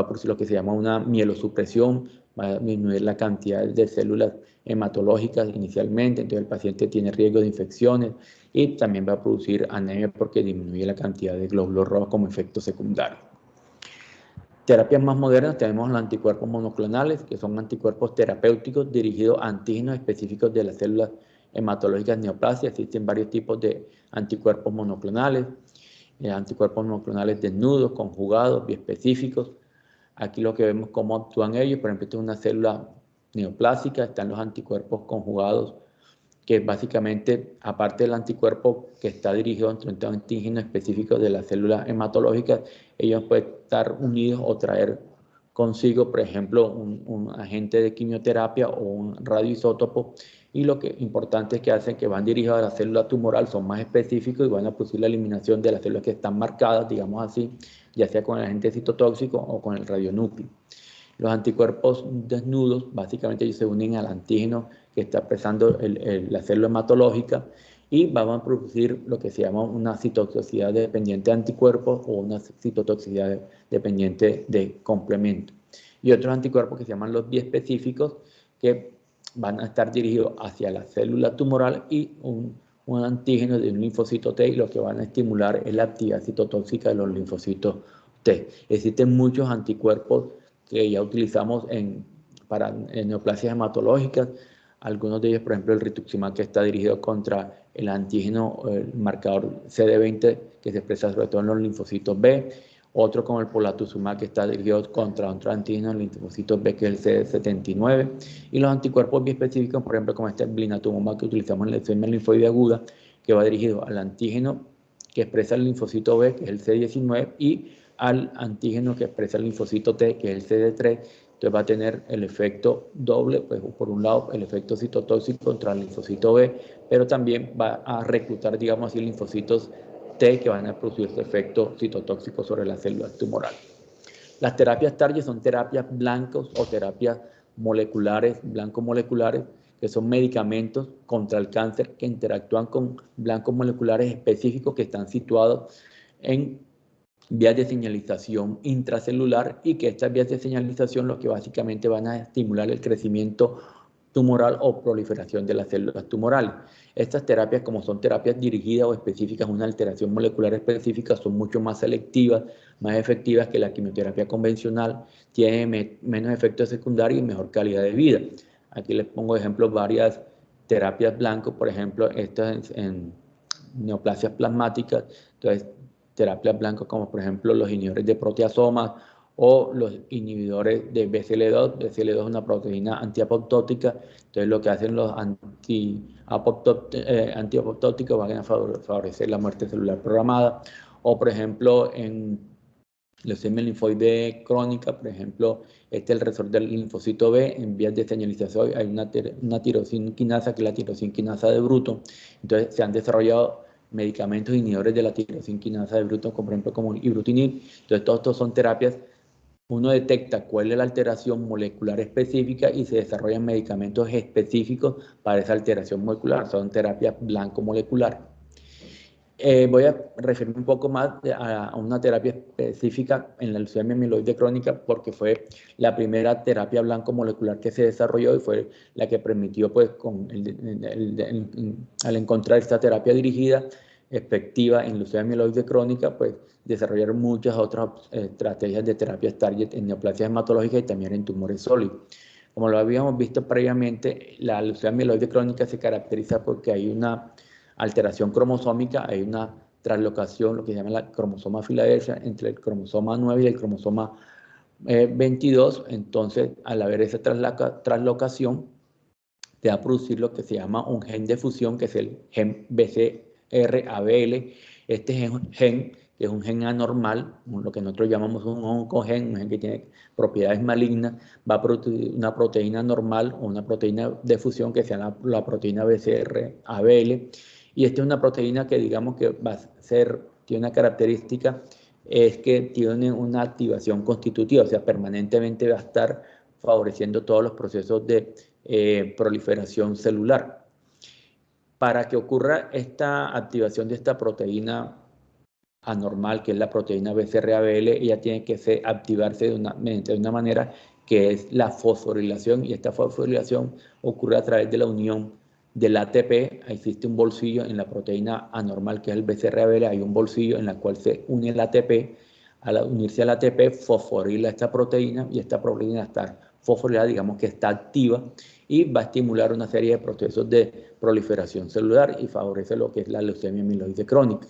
a producir lo que se llama una mielosupresión, va a disminuir la cantidad de células hematológicas inicialmente, entonces el paciente tiene riesgo de infecciones y también va a producir anemia porque disminuye la cantidad de glóbulos rojos como efecto secundario. Terapias más modernas tenemos los anticuerpos monoclonales, que son anticuerpos terapéuticos dirigidos a antígenos específicos de las células hematológicas neoplasias. Existen varios tipos de anticuerpos monoclonales, desnudos, conjugados, biespecíficos. Aquí lo que vemos cómo actúan ellos, por ejemplo, esta es una célula neoplásica, están los anticuerpos conjugados, que básicamente, aparte del anticuerpo que está dirigido a un antígeno específico de las células hematológicas, ellos pueden estar unidos o traer consigo, por ejemplo, un agente de quimioterapia o un radioisótopo, y lo que importante es que hacen que van dirigidos a la célula tumoral, son más específicos y van a producir la eliminación de las células que están marcadas, digamos así, ya sea con el agente citotóxico o con el radionúcleo. Los anticuerpos desnudos, básicamente ellos se unen al antígeno que está expresando la célula hematológica y van a producir lo que se llama una citotoxicidad dependiente de anticuerpos o una citotoxicidad dependiente de complemento. Y otros anticuerpos que se llaman los biespecíficos, que van a estar dirigidos hacia la célula tumoral y un antígeno de un linfocito T, y lo que van a estimular es la actividad citotóxica de los linfocitos T. Existen muchos anticuerpos que ya utilizamos para neoplasias hematológicas. Algunos de ellos, por ejemplo, el rituximab, que está dirigido contra el antígeno, el marcador CD20, que se expresa sobre todo en los linfocitos B. Otro como el polatuzumab, que está dirigido contra otro antígeno en los linfocitos B, que es el CD79. Y los anticuerpos biespecíficos, por ejemplo, como este blinatumomab que utilizamos en la leucemia linfoide aguda, que va dirigido al antígeno que expresa el linfocito B, que es el CD19, y al antígeno que expresa el linfocito T, que es el CD3. Entonces va a tener el efecto doble, pues por un lado el efecto citotóxico contra el linfocito B, pero también va a reclutar, digamos así, linfocitos T que van a producir su efecto citotóxico sobre las células tumorales. Las terapias target son terapias blancos o terapias moleculares, blanco-moleculares, que son medicamentos contra el cáncer que interactúan con blancos moleculares específicos que están situados en vías de señalización intracelular, y que estas vías de señalización lo que básicamente van a estimular el crecimiento tumoral o proliferación de las células tumorales. Estas terapias, como son terapias dirigidas o específicas, una alteración molecular específica, son mucho más selectivas, más efectivas que la quimioterapia convencional, tiene menos efectos secundarios y mejor calidad de vida. Aquí les pongo ejemplos varias terapias blancos, por ejemplo, estas en neoplasias plasmáticas, entonces terapias blancas como por ejemplo los inhibidores de proteasomas o los inhibidores de BCL2. BCL2 es una proteína antiapoptótica, entonces lo que hacen los antiapoptóticos van a favorecer la muerte celular programada. O por ejemplo en leucemia linfoide crónica, por ejemplo, el receptor del linfocito B en vías de señalización, hay una tirosina quinasa, que es la tirosina quinasa de Bruton. Entonces se han desarrollado medicamentos inhibidores de la tirosina quinasa de Bruton, como por ejemplo como ibrutinib. Entonces todos estos son terapias, uno detecta cuál es la alteración molecular específica y se desarrollan medicamentos específicos para esa alteración molecular, son terapias blanco-moleculares. Voy a referirme un poco más a una terapia específica en la leucemia mieloide crónica, porque fue la primera terapia blanco molecular que se desarrolló y fue la que permitió, pues, al encontrar esta terapia dirigida, efectiva en leucemia mieloide crónica, pues desarrollar muchas otras estrategias de terapias target en neoplasias hematológicas y también en tumores sólidos. Como lo habíamos visto previamente, la leucemia mieloide crónica se caracteriza porque hay una alteración cromosómica, hay una traslocación, lo que se llama la cromosoma Filadelfia, entre el cromosoma 9 y el cromosoma 22. Entonces, al haber esa traslocación, te va a producir lo que se llama un gen de fusión, que es el gen BCR-ABL. Este gen, que es un gen anormal, lo que nosotros llamamos un oncogen, un gen que tiene propiedades malignas, va a producir una proteína normal o una proteína de fusión que se llama la proteína BCR-ABL. Y esta es una proteína que digamos que va a ser, tiene una característica, es que tiene una activación constitutiva, o sea, permanentemente va a estar favoreciendo todos los procesos de proliferación celular. Para que ocurra esta activación de esta proteína anormal, que es la proteína BCR-ABL, ella tiene que activarse de una manera que es la fosforilación, y esta fosforilación ocurre a través de la unión del ATP. Existe un bolsillo en la proteína anormal, que es el BCR-ABL, hay un bolsillo en el cual se une el ATP. Al unirse al ATP, fosforila esta proteína, y esta proteína está fosforilada, digamos que está activa, y va a estimular una serie de procesos de proliferación celular y favorece lo que es la leucemia mieloide crónica.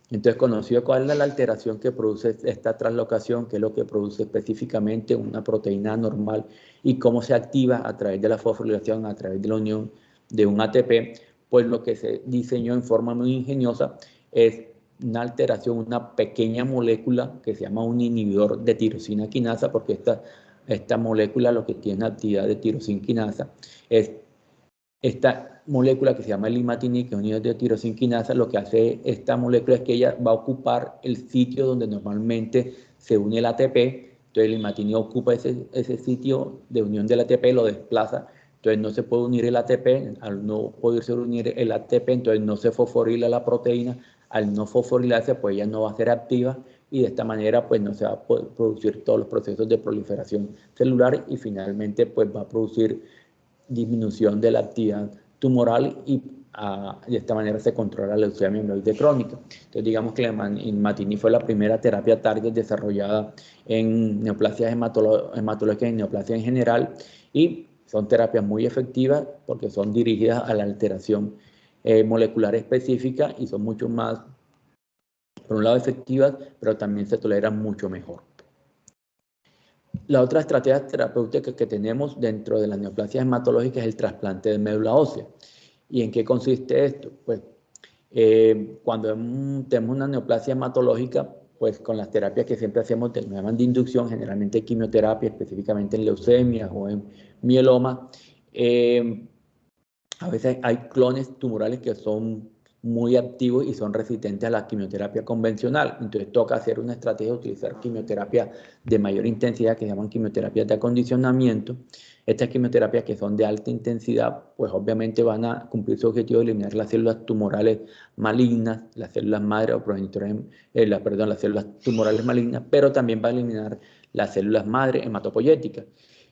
Entonces, conocido cuál es la alteración que produce esta translocación, que es lo que produce específicamente una proteína anormal, y cómo se activa a través de la fosforilación, a través de la unión de un ATP, pues lo que se diseñó en forma muy ingeniosa es una alteración, una pequeña molécula que se llama un inhibidor de tirosina quinasa, porque esta molécula lo que tiene actividad de tirosina quinasa es esta molécula que se llama el imatinib, que es un inhibidor de tirosina quinasa. Lo que hace esta molécula es que ella va a ocupar el sitio donde normalmente se une el ATP. Entonces el imatinib ocupa ese sitio de unión del ATP, lo desplaza. Entonces no se puede unir el ATP. Al no poderse unir el ATP, entonces no se fosforila la proteína. Al no fosforilarse, pues ella no va a ser activa, y de esta manera pues no se va a poder producir todos los procesos de proliferación celular, y finalmente pues va a producir disminución de la actividad tumoral, y de esta manera se controla la leucemia mieloide crónica. Entonces digamos que el imatinib fue la primera terapia target desarrollada en neoplasias hematológicas y neoplasia en general, y son terapias muy efectivas porque son dirigidas a la alteración molecular específica, y son mucho más, por un lado, efectivas, pero también se toleran mucho mejor. La otra estrategia terapéutica que tenemos dentro de las neoplasias hematológicas es el trasplante de médula ósea. ¿Y en qué consiste esto? Pues cuando tenemos una neoplasia hematológica, pues con las terapias que siempre hacemos, que llaman de inducción, generalmente quimioterapia, específicamente en leucemias o en mieloma, a veces hay clones tumorales que son muy activos y son resistentes a la quimioterapia convencional. Entonces toca hacer una estrategia de utilizar quimioterapia de mayor intensidad, que se llaman quimioterapias de acondicionamiento. Estas quimioterapias, que son de alta intensidad, pues obviamente van a cumplir su objetivo de eliminar las células tumorales malignas, las células madre o progenitoras, las células tumorales malignas, pero también va a eliminar las células madre hematopoyéticas.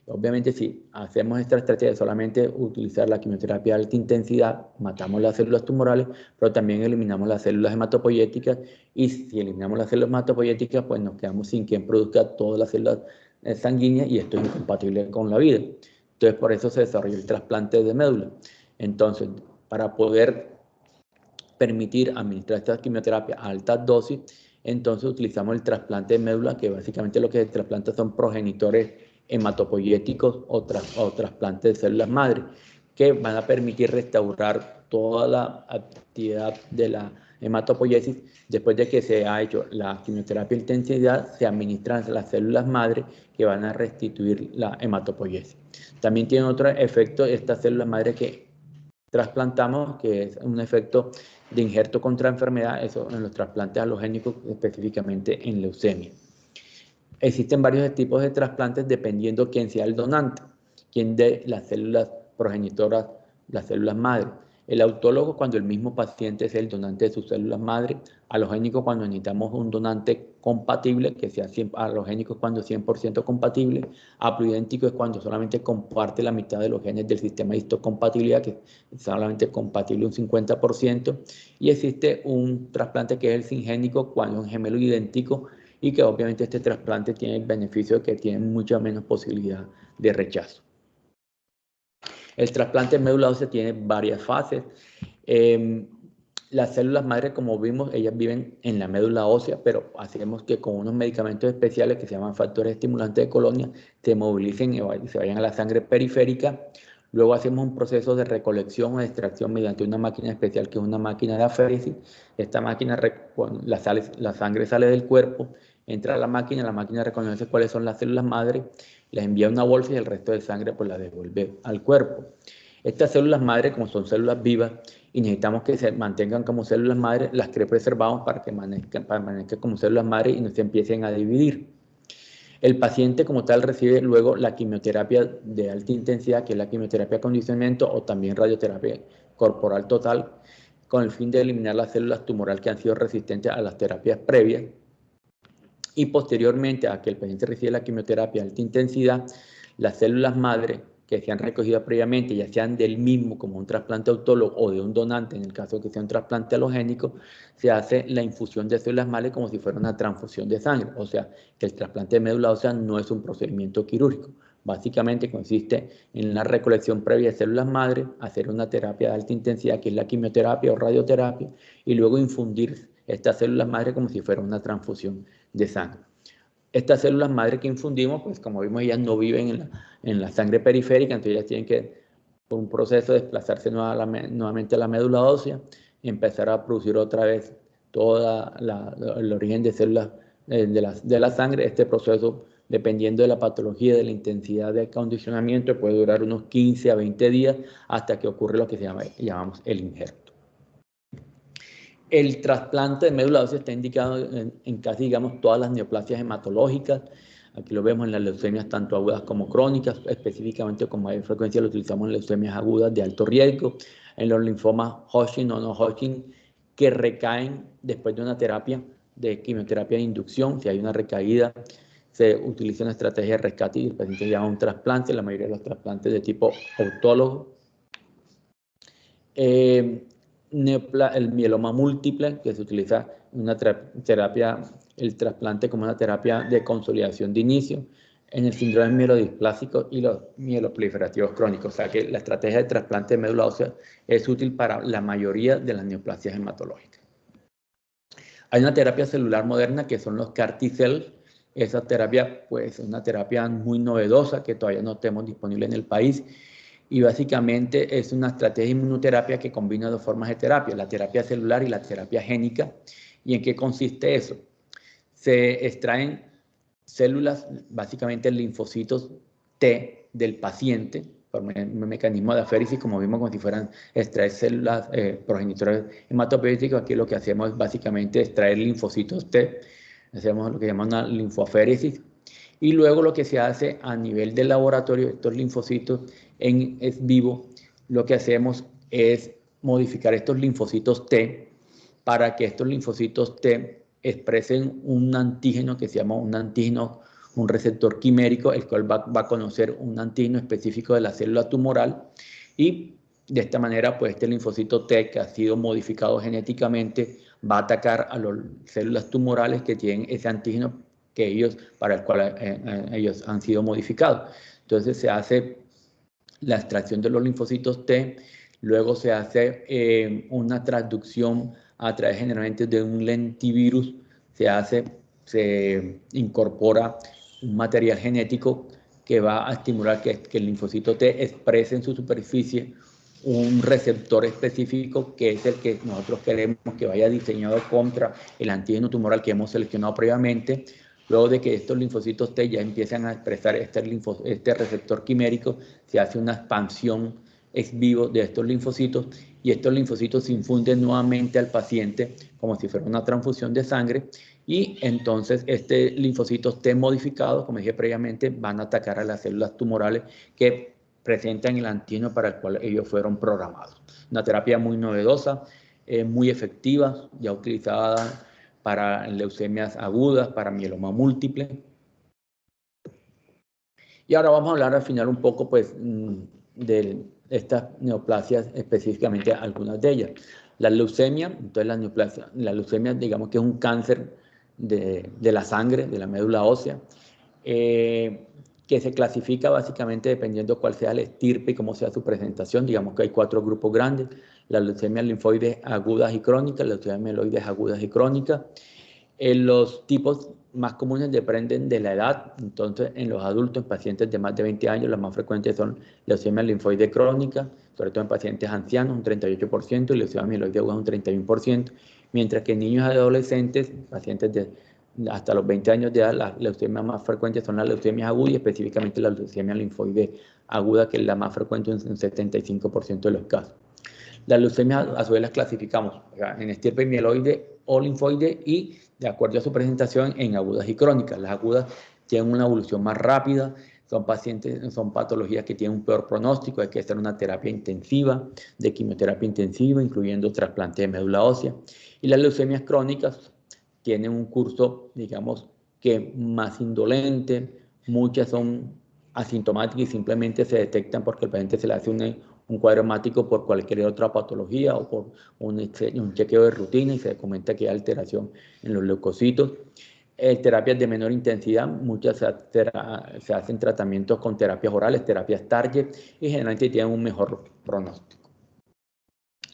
Obviamente, si hacemos esta estrategia de solamente utilizar la quimioterapia de alta intensidad, matamos las células tumorales, pero también eliminamos las células hematopoyéticas, y si eliminamos las células hematopoyéticas, pues nos quedamos sin quien produzca todas las células sanguíneas, y esto es incompatible con la vida. Entonces, por eso se desarrolló el trasplante de médula. Entonces, para poder permitir administrar esta quimioterapia a altas dosis, entonces utilizamos el trasplante de médula, que básicamente lo que se trasplanta son progenitores hematopoyéticos o trasplantes de células madre, que van a permitir restaurar toda la actividad de la hematopoiesis. Después de que se ha hecho la quimioterapia de intensidad, se administran las células madre, que van a restituir la hematopoiesis. También tiene otro efecto estas células madre que trasplantamos, que es un efecto de injerto contra enfermedad, eso en los trasplantes alogénicos, específicamente en leucemia. Existen varios tipos de trasplantes dependiendo quién sea el donante, quién dé las células progenitoras, las células madre. El autólogo cuando el mismo paciente es el donante de sus células madre, alogénico cuando necesitamos un donante compatible, que sea alogénico cuando es 100% compatible, haploidéntico es cuando solamente comparte la mitad de los genes del sistema de histocompatibilidad, que es solamente compatible un 50%, y existe un trasplante que es el singénico cuando es un gemelo idéntico y que obviamente este trasplante tiene el beneficio de que tiene mucha menos posibilidad de rechazo. El trasplante de médula ósea tiene varias fases. Las células madre, como vimos, ellas viven en la médula ósea, pero hacemos que con unos medicamentos especiales que se llaman factores estimulantes de colonia se movilicen y se vayan a la sangre periférica. Luego hacemos un proceso de recolección o de extracción mediante una máquina especial que es una máquina de aféresis. Esta máquina, la sangre sale del cuerpo, entra a la máquina reconoce cuáles son las células madre, las envía a una bolsa y el resto de sangre pues la devuelve al cuerpo. Estas células madre, como son células vivas y necesitamos que se mantengan como células madre, las preservamos para que permanezcan como células madre y no se empiecen a dividir. El paciente como tal recibe luego la quimioterapia de alta intensidad, que es la quimioterapia de acondicionamiento o también radioterapia corporal total, con el fin de eliminar las células tumorales que han sido resistentes a las terapias previas. Y posteriormente a que el paciente recibe la quimioterapia de alta intensidad, las células madre que se han recogido previamente, ya sean del mismo como un trasplante autólogo o de un donante, en el caso de que sea un trasplante halogénico, se hace la infusión de células madre como si fuera una transfusión de sangre. O sea, que el trasplante de médula ósea no es un procedimiento quirúrgico. Básicamente consiste en la recolección previa de células madre, hacer una terapia de alta intensidad, que es la quimioterapia o radioterapia, y luego infundir estas células madre como si fuera una transfusión de sangre. Estas células madre que infundimos, pues como vimos, ellas no viven en la sangre periférica, entonces ellas tienen que, por un proceso, desplazarse nuevamente a la médula ósea y empezar a producir otra vez todo el origen de células de la sangre. Este proceso, dependiendo de la patología, de la intensidad de acondicionamiento, puede durar unos 15 a 20 días hasta que ocurre lo que llamamos el injerto. El trasplante de médula ósea está indicado en casi, digamos, todas las neoplasias hematológicas. Aquí lo vemos en las leucemias tanto agudas como crónicas, específicamente con mayor frecuencia lo utilizamos en leucemias agudas de alto riesgo, en los linfomas Hodgkin o no Hodgkin que recaen después de una terapia de quimioterapia de inducción. Si hay una recaída, se utiliza una estrategia de rescate y el paciente llama un trasplante, la mayoría de los trasplantes de tipo autólogo. El mieloma múltiple, que se utiliza una terapia, el trasplante como una terapia de consolidación de inicio, en el síndrome mielodisplásico y los mieloproliferativos crónicos. O sea que la estrategia de trasplante de médula ósea es útil para la mayoría de las neoplasias hematológicas. Hay una terapia celular moderna que son los CAR T-cells. Esa terapia pues, es una terapia muy novedosa que todavía no tenemos disponible en el país. Y básicamente es una estrategia de inmunoterapia que combina dos formas de terapia, la terapia celular y la terapia génica. ¿Y en qué consiste eso? Se extraen células, básicamente linfocitos T del paciente, por un mecanismo de aféresis, como vimos, como si fueran extraer células progenitores hematopoyéticos. Aquí lo que hacemos es básicamente extraer linfocitos T, hacemos lo que llamamos una linfoaféresis. Y luego lo que se hace a nivel del laboratorio, estos linfocitos en vivo, lo que hacemos es modificar estos linfocitos T para que estos linfocitos T expresen un antígeno que se llama un receptor quimérico, el cual va a conocer un antígeno específico de la célula tumoral y de esta manera, pues este linfocito T que ha sido modificado genéticamente va a atacar a las células tumorales que tienen ese antígeno para el cual ellos han sido modificados. Entonces se hace la extracción de los linfocitos T, luego se hace una transducción a través generalmente de un lentivirus, se incorpora un material genético que va a estimular que el linfocito T exprese en su superficie un receptor específico que es el que nosotros queremos que vaya diseñado contra el antígeno tumoral que hemos seleccionado previamente. Luego de que estos linfocitos T ya empiezan a expresar este receptor quimérico, se hace una expansión ex vivo de estos linfocitos y estos linfocitos se infunden nuevamente al paciente como si fuera una transfusión de sangre y entonces linfocitos T modificados, como dije previamente, van a atacar a las células tumorales que presentan el antígeno para el cual ellos fueron programados. Una terapia muy novedosa, muy efectiva, ya utilizada para leucemias agudas, para mieloma múltiple. Y ahora vamos a hablar al final un poco pues, de estas neoplasias, específicamente algunas de ellas. La leucemia, entonces la leucemia digamos que es un cáncer de la sangre, de la médula ósea, que se clasifica básicamente dependiendo cuál sea la estirpe y cómo sea su presentación. Digamos que hay 4 grupos grandes: las leucemias linfoides agudas y crónicas, las leucemias mieloides agudas y crónicas. Los tipos más comunes dependen de la edad. Entonces, en los adultos, en pacientes de más de 20 años, las más frecuentes son leucemia linfoide crónica, sobre todo en pacientes ancianos, un 38%, y leucemia mieloide aguda, un 31%, mientras que en niños y adolescentes, pacientes de hasta los 20 años de edad, las leucemias más frecuentes son las leucemias agudas, y específicamente la leucemia linfoide aguda, que es la más frecuente en un 75% de los casos. Las leucemias a su vez las clasificamos en estirpe mieloide o linfoide y de acuerdo a su presentación en agudas y crónicas. Las agudas tienen una evolución más rápida, son patologías que tienen un peor pronóstico, hay que hacer una terapia intensiva, de quimioterapia intensiva, incluyendo trasplante de médula ósea. Y las leucemias crónicas tienen un curso, digamos, que más indolente, muchas son asintomáticas y simplemente se detectan porque el paciente se le hace un cuadro hemático por cualquier otra patología o por un chequeo de rutina y se comenta que hay alteración en los leucocitos. Terapias de menor intensidad, muchas se hacen tratamientos con terapias orales, terapias target, y generalmente tienen un mejor pronóstico.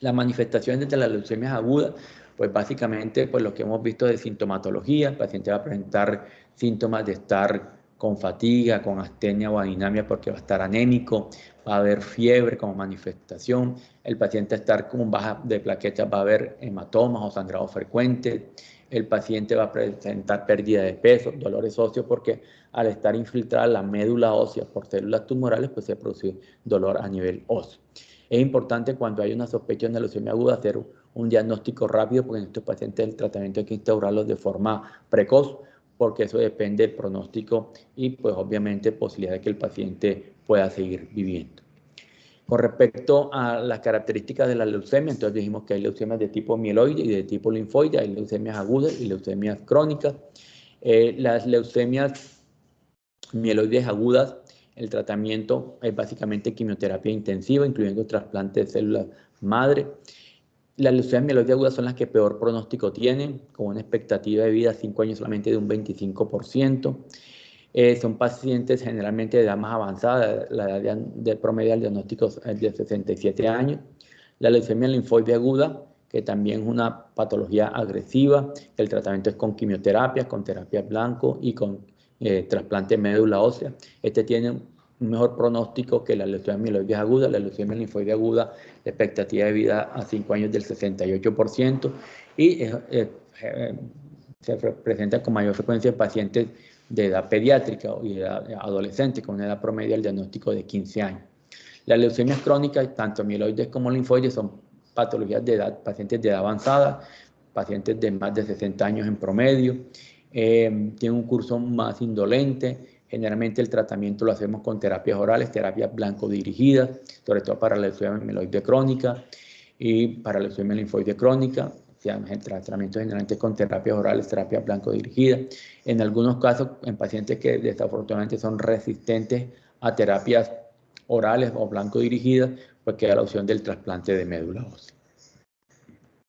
Las manifestaciones de las leucemias agudas, pues básicamente pues lo que hemos visto de sintomatología: el paciente va a presentar síntomas de estar con fatiga, con astenia o aninamia porque va a estar anémico, va a haber fiebre como manifestación, el paciente va a estar con baja de plaquetas, va a haber hematomas o sangrado frecuente, el paciente va a presentar pérdida de peso, dolores óseos, porque al estar infiltrada la médula ósea por células tumorales, pues se produce dolor a nivel óseo. Es importante cuando hay una sospecha de leucemia aguda hacer un diagnóstico rápido, porque en estos pacientes el tratamiento hay que instaurarlo de forma precoz, porque eso depende del pronóstico y pues obviamente posibilidad de que el paciente pueda seguir viviendo. Con respecto a las características de la leucemia, entonces dijimos que hay leucemias de tipo mieloide y de tipo linfoide, hay leucemias agudas y leucemias crónicas. Las leucemias mieloides agudas, el tratamiento es básicamente quimioterapia intensiva, incluyendo trasplante de células madre. Las leucemias mieloides agudas son las que peor pronóstico tienen, con una expectativa de vida a 5 años solamente de un 25%. Son pacientes generalmente de edad más avanzada, la edad de promedio del diagnóstico es de 67 años. La leucemia linfoide aguda, que también es una patología agresiva, el tratamiento es con quimioterapia, con terapia blanco y con trasplante de médula ósea. Este tiene un mejor pronóstico que la leucemia mieloide aguda. La leucemia linfoide aguda, la expectativa de vida a 5 años del 68%, y se presenta con mayor frecuencia en pacientes de edad pediátrica y edad adolescente, con una edad promedio del diagnóstico de 15 años. Las leucemias crónicas, tanto mieloides como linfoides, son patologías de edad, pacientes de edad avanzada, pacientes de más de 60 años en promedio, tienen un curso más indolente. Generalmente el tratamiento lo hacemos con terapias orales, terapias blanco dirigidas, sobre todo para la leucemia mieloide crónica y para la leucemia linfoide crónica. El tratamiento generalmente con terapias orales, terapias blanco dirigidas. En algunos casos, en pacientes que desafortunadamente son resistentes a terapias orales o blanco dirigidas, pues queda la opción del trasplante de médula ósea.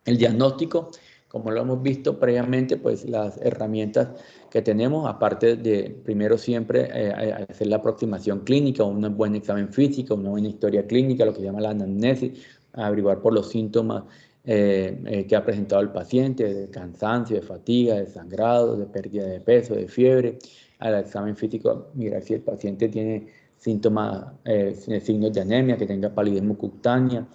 El diagnóstico, como lo hemos visto previamente, pues las herramientas que tenemos, aparte de primero siempre hacer la aproximación clínica, un buen examen físico, una buena historia clínica, lo que se llama la anamnesis, averiguar por los síntomas que ha presentado el paciente, de cansancio, de fatiga, de sangrado, de pérdida de peso, de fiebre. Al examen físico, mirar si el paciente tiene síntomas, signos de anemia, que tenga palidez mucocutánea,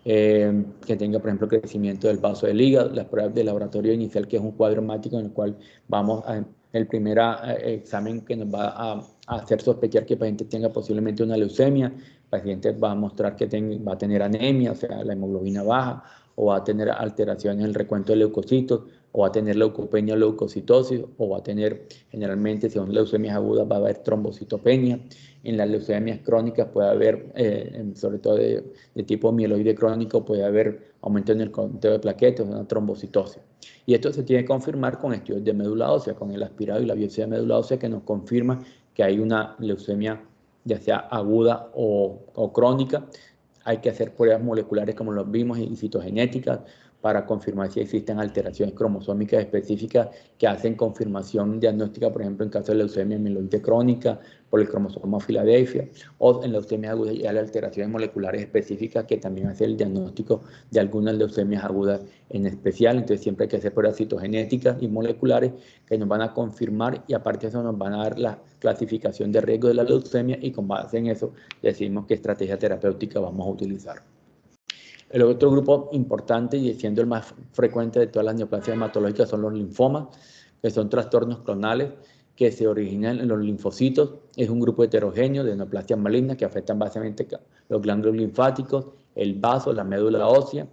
que tenga, por ejemplo, crecimiento del vaso del hígado. Las pruebas de laboratorio inicial, que es un cuadro hemático en el cual vamos a el primer examen que nos va a hacer sospechar que el paciente tenga posiblemente una leucemia. El paciente va a mostrar que va a tener anemia, o sea, la hemoglobina baja, o va a tener alteraciones en el recuento de leucocitos, o va a tener leucopenia o leucocitosis, o va a tener, generalmente, si son leucemias agudas, va a haber trombocitopenia. En las leucemias crónicas puede haber, sobre todo de tipo mieloide crónico, puede haber aumento en el conteo de plaquetas, una trombocitosis. Y esto se tiene que confirmar con estudios de médula ósea, con el aspirado y la biopsia de médula ósea, que nos confirma que hay una leucemia ya sea aguda o crónica. Hay que hacer pruebas moleculares como los vimos y citogenéticas para confirmar si existen alteraciones cromosómicas específicas que hacen confirmación diagnóstica, por ejemplo, en caso de leucemia mieloide crónica por el cromosoma Filadelfia, o en leucemias agudas y hay alteraciones moleculares específicas que también hacen el diagnóstico de algunas leucemias agudas en especial. Entonces siempre hay que hacer pruebas citogenéticas y moleculares que nos van a confirmar, y aparte de eso nos van a dar la clasificación de riesgo de la leucemia, y con base en eso decidimos qué estrategia terapéutica vamos a utilizar. El otro grupo importante, y siendo el más frecuente de todas las neoplasias hematológicas, son los linfomas, que son trastornos clonales que se originan en los linfocitos. Es un grupo heterogéneo de neoplasias malignas que afectan básicamente los ganglios linfáticos, el vaso, la médula ósea.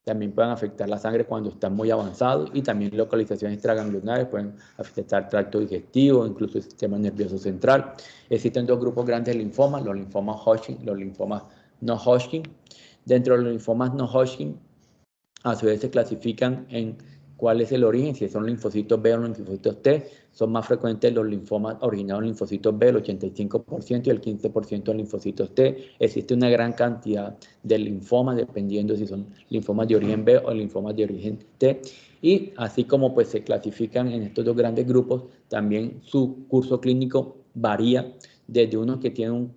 También pueden afectar la sangre cuando están muy avanzados, y también localizaciones extraganglionares pueden afectar el tracto digestivo, incluso el sistema nervioso central. Existen dos grupos grandes de linfomas, los linfomas Hodgkin y los linfomas no Hodgkin. Dentro de los linfomas no Hodgkin, a su vez se clasifican en cuál es el origen, si son linfocitos B o linfocitos T. Son más frecuentes los linfomas originados en linfocitos B, el 85%, y el 15% de linfocitos T. Existe una gran cantidad de linfomas, dependiendo si son linfomas de origen B o linfomas de origen T. Y así como pues se clasifican en estos dos grandes grupos, también su curso clínico varía desde unos que tienen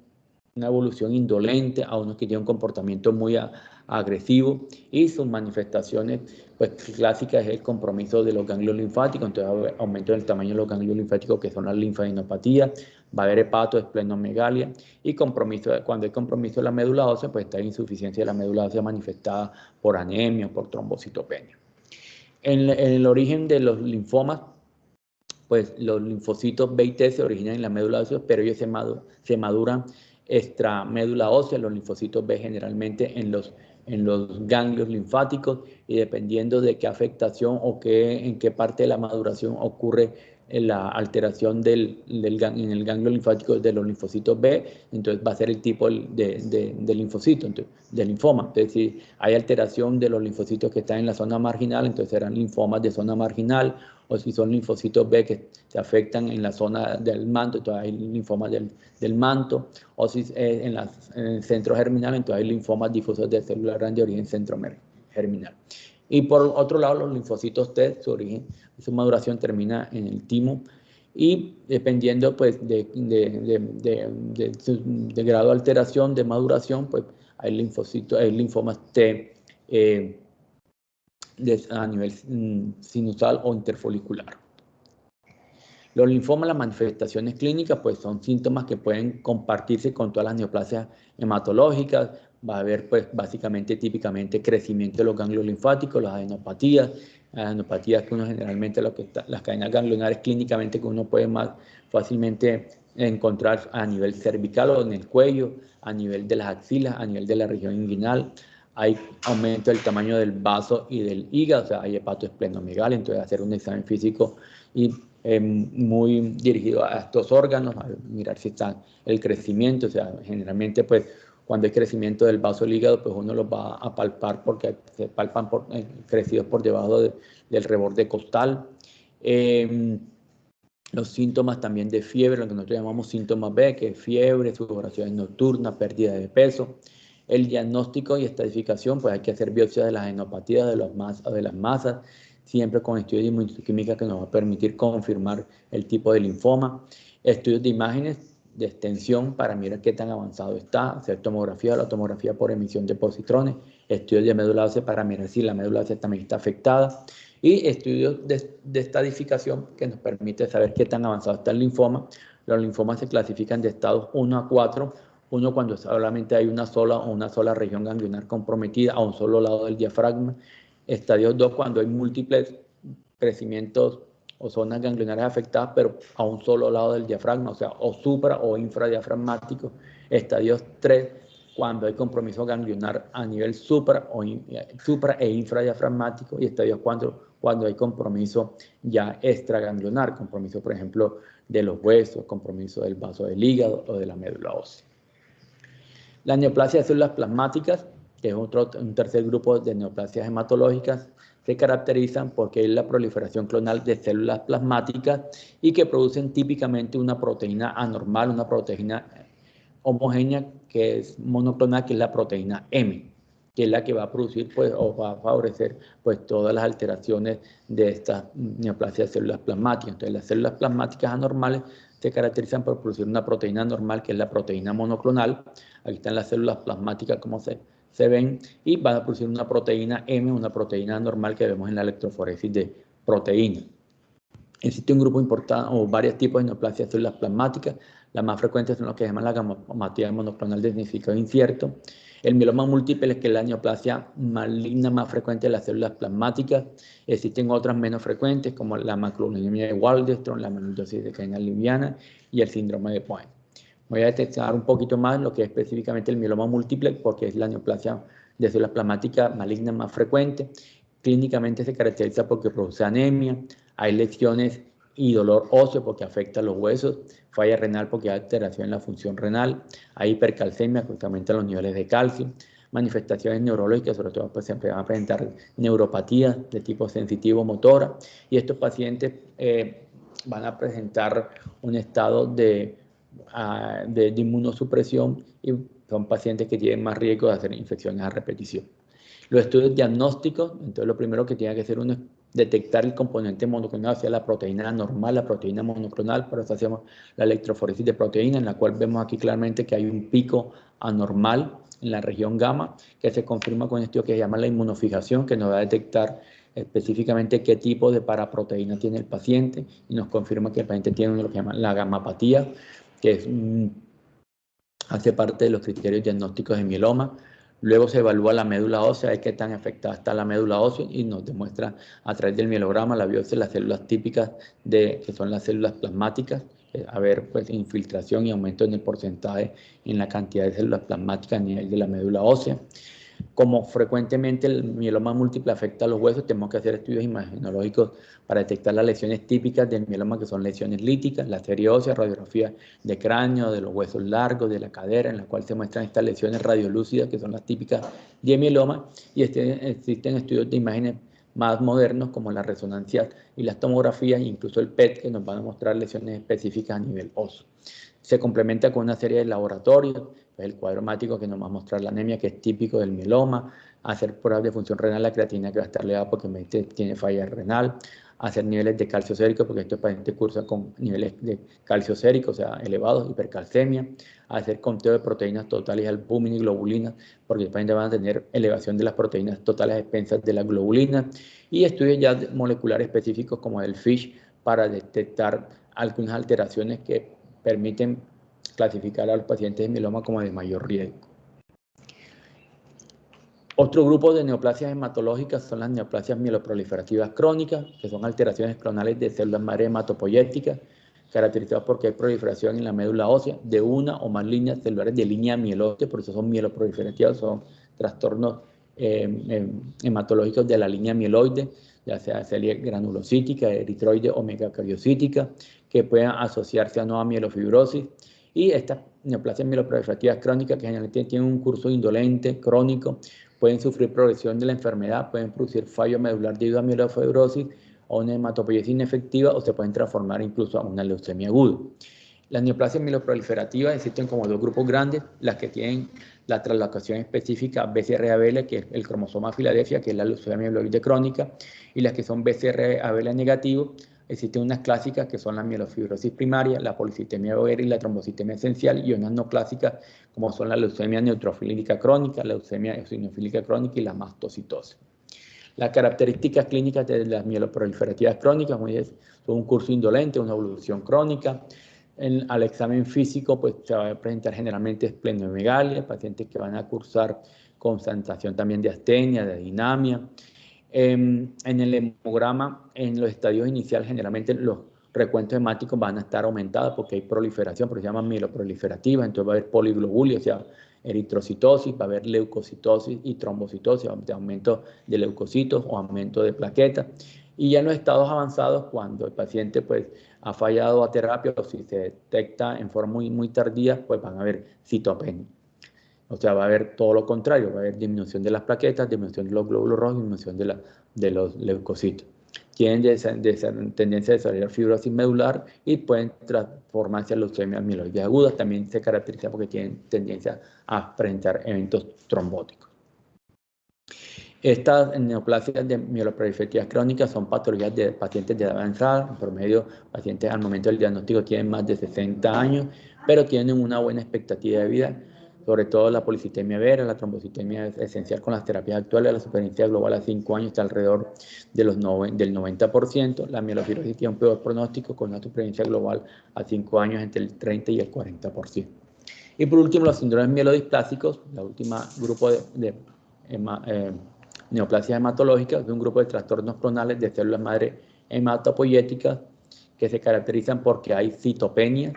una evolución indolente a unos que tienen un comportamiento muy agresivo, y sus manifestaciones pues clásicas es el compromiso de los ganglios linfáticos. Entonces va a haber aumento del tamaño de los ganglios linfáticos, que son las linfadenopatías, va a haber hepatoesplenomegalia, y compromiso, cuando hay compromiso de la médula ósea, pues está la insuficiencia de la médula ósea manifestada por anemia o por trombocitopenia. En el origen de los linfomas, pues los linfocitos B y T se originan en la médula ósea, pero ellos se maduran extramédula ósea. Los linfocitos B generalmente en los ganglios linfáticos, y dependiendo de qué afectación o en qué parte de la maduración ocurre la alteración en el ganglio linfático de los linfocitos B, entonces va a ser el tipo de linfocito, de linfoma. Entonces, si hay alteración de los linfocitos que están en la zona marginal, entonces serán linfomas de zona marginal, o si son linfocitos B que se afectan en la zona del manto, entonces hay linfomas del manto, o si en el centro germinal, entonces hay linfomas difusos de célula grande de origen centrogerminal. Y por otro lado, los linfocitos T, su maduración termina en el timo, y dependiendo pues de grado de alteración, de maduración, pues hay linfomas T a nivel sinusal o interfolicular. Los linfomas, las manifestaciones clínicas, pues son síntomas que pueden compartirse con todas las neoplasias hematológicas. Va a haber, pues, básicamente, típicamente, crecimiento de los ganglios linfáticos, las adenopatías que uno generalmente, las cadenas ganglionares clínicamente que uno puede más fácilmente encontrar a nivel cervical o en el cuello, a nivel de las axilas, a nivel de la región inguinal. Hay aumento del tamaño del vaso y del hígado, o sea, hay hepatoesplenomegalia, entonces hacer un examen físico y muy dirigido a estos órganos, a mirar si está el crecimiento. O sea, generalmente pues cuando hay crecimiento del vaso del hígado, pues uno los va a palpar porque se palpan crecidos por debajo del reborde costal. Los síntomas también de fiebre, lo que nosotros llamamos síntomas B, que es fiebre, sudoraciones nocturnas, pérdida de peso. El diagnóstico y estadificación, pues hay que hacer biopsia de las adenopatías, de las masas, siempre con estudios de inmunoquímica que nos va a permitir confirmar el tipo de linfoma. Estudios de imágenes de extensión para mirar qué tan avanzado está, hacer tomografía, la tomografía por emisión de positrones, estudios de médula ósea para mirar si la médula ósea también está afectada, y estudios de estadificación que nos permite saber qué tan avanzado está el linfoma. Los linfomas se clasifican de estados 1 a 4, 1 cuando solamente hay una sola región ganglionar comprometida a un solo lado del diafragma. Estadio 2 cuando hay múltiples crecimientos o zonas ganglionares afectadas, pero a un solo lado del diafragma, o sea, o supra o infradiafragmático. Estadios 3 cuando hay compromiso ganglionar a nivel supra e infradiafragmático, y estadio 4 cuando hay compromiso ya extraganglionar, compromiso, por ejemplo, de los huesos, compromiso del vaso del hígado o de la médula ósea. La neoplasia de células plasmáticas, que es un tercer grupo de neoplasias hematológicas, se caracterizan porque hay la proliferación clonal de células plasmáticas y que producen típicamente una proteína anormal, una proteína homogénea que es monoclonal, que es la proteína M, que es la que va a producir pues, o va a favorecer pues, todas las alteraciones de estas neoplasias de células plasmáticas. Entonces, las células plasmáticas anormales se caracterizan por producir una proteína normal, que es la proteína monoclonal. Aquí están las células plasmáticas como se ven, y van a producir una proteína M, una proteína normal que vemos en la electroforesis de proteínas. Existe un grupo importante o varios tipos de neoplasias de células plasmáticas. Las más frecuentes son los que se llaman la gammopatía monoclonal de significado incierto. El mieloma múltiple, que es la neoplasia maligna más frecuente de las células plasmáticas. Existen otras menos frecuentes, como la macroglobulinemia de Waldenström, la amiloidosis de cadena liviana y el síndrome de Points. Voy a detectar un poquito más lo que es específicamente el mieloma múltiple, porque es la neoplasia de células plasmáticas maligna más frecuente. Clínicamente se caracteriza porque produce anemia, hay lesiones y dolor óseo porque afecta a los huesos, falla renal porque hay alteración en la función renal, hay hipercalcemia que aumenta los niveles de calcio, manifestaciones neurológicas, sobre todo pues siempre van a presentar neuropatías de tipo sensitivo motora, y estos pacientes van a presentar un estado de inmunosupresión, y son pacientes que tienen más riesgo de hacer infecciones a repetición. Los estudios diagnósticos, entonces lo primero que tiene que hacer uno es detectar el componente monoclonal, o sea, la proteína normal, la proteína monoclonal. Por eso hacemos la electroforesis de proteína, en la cual vemos aquí claramente que hay un pico anormal en la región gamma, que se confirma con un estudio que se llama la inmunofijación, que nos va a detectar específicamente qué tipo de paraproteína tiene el paciente, y nos confirma que el paciente tiene lo que llaman la gammapatía, que es hace parte de los criterios diagnósticos de mieloma. Luego se evalúa la médula ósea, qué tan afectada está la médula ósea, y nos demuestra a través del mielograma, la biopsia, las células típicas que son las células plasmáticas, a ver pues infiltración y aumento en el porcentaje en la cantidad de células plasmáticas a nivel de la médula ósea. Como frecuentemente el mieloma múltiple afecta a los huesos, tenemos que hacer estudios imagenológicos para detectar las lesiones típicas del mieloma, que son lesiones líticas, la serie ósea, radiografía de cráneo, de los huesos largos, de la cadera, en la cual se muestran estas lesiones radiolúcidas, que son las típicas de mieloma, y existen estudios de imágenes más modernos, como la resonancia y las tomografías, e incluso el PET, que nos van a mostrar lesiones específicas a nivel óseo. Se complementa con una serie de laboratorios, el cuadro hemático, que nos va a mostrar la anemia, que es típico del mieloma, hacer pruebas de función renal, la creatina que va a estar elevada porque tiene falla renal, hacer niveles de calcio sérico, porque estos pacientes cursan con niveles de calcio sérico, o sea, elevados, hipercalcemia, hacer conteo de proteínas totales, albúmina y globulina, porque los pacientes van a tener elevación de las proteínas totales a expensas de la globulina, y estudios ya moleculares específicos como el FISH, para detectar algunas alteraciones que permiten clasificar a los pacientes de mieloma como de mayor riesgo. Otro grupo de neoplasias hematológicas son las neoplasias mieloproliferativas crónicas, que son alteraciones clonales de células madre hematopoyéticas, caracterizadas porque hay proliferación en la médula ósea de una o más líneas celulares de línea mieloide, por eso son mieloproliferativas, son trastornos hematológicos de la línea mieloide, ya sea celia granulocítica, eritroide o megacariocítica, que pueden asociarse a nueva mielofibrosis. Y estas neoplasias mieloproliferativas crónicas, que generalmente tienen un curso indolente, crónico, pueden sufrir progresión de la enfermedad, pueden producir fallo medular debido a mielofibrosis o una hematopoiesis inefectiva, o se pueden transformar incluso a una leucemia aguda. Las neoplasias mieloproliferativas existen como dos grupos grandes: las que tienen la translocación específica BCR-ABL, que es el cromosoma Filadelfia, que es la leucemia mieloide crónica, y las que son BCR-ABL negativo. Existen unas clásicas, que son la mielofibrosis primaria, la policitemia ovárica y la trombocitemia esencial, y unas no clásicas, como son la leucemia neutrofílica crónica, la leucemia eosinofílica crónica y la mastocitosis. Las características clínicas de las mieloproliferativas crónicas son un curso indolente, una evolución crónica. Al examen físico, pues se va a presentar generalmente esplenomegalia, pacientes que van a cursar con sensación también de astenia, de dinamia. En el hemograma, en los estadios iniciales, generalmente los recuentos hemáticos van a estar aumentados porque hay proliferación, porque se llaman mieloproliferativas, entonces va a haber poliglobulia, o sea, eritrocitosis, va a haber leucocitosis y trombocitosis, de aumento de leucocitos o aumento de plaquetas. Y ya en los estados avanzados, cuando el paciente pues, ha fallado a terapia o si se detecta en forma muy tardía, pues van a haber citopenia. O sea, va a haber todo lo contrario, va a haber disminución de las plaquetas, disminución de los glóbulos rojos, disminución de los leucocitos. Tienen tendencia a desarrollar fibrosis medular y pueden transformarse en leucemias mieloides agudas. También se caracteriza porque tienen tendencia a presentar eventos trombóticos. Estas neoplasias de mieloproliferativas crónicas son patologías de pacientes de edad avanzada. En promedio, pacientes al momento del diagnóstico tienen más de 60 años, pero tienen una buena expectativa de vida. Sobre todo la policitemia vera, la trombocitemia es esencial con las terapias actuales. La supervivencia global a 5 años está alrededor de del 90%. La mielofibrosis tiene un peor pronóstico con una supervivencia global a 5 años entre el 30 y el 40%. Y por último, los síndromes mielodisplásicos, la última grupo de neoplasias hematológicas, de un grupo de trastornos clonales de células madre hematopoyéticas que se caracterizan porque hay citopenia.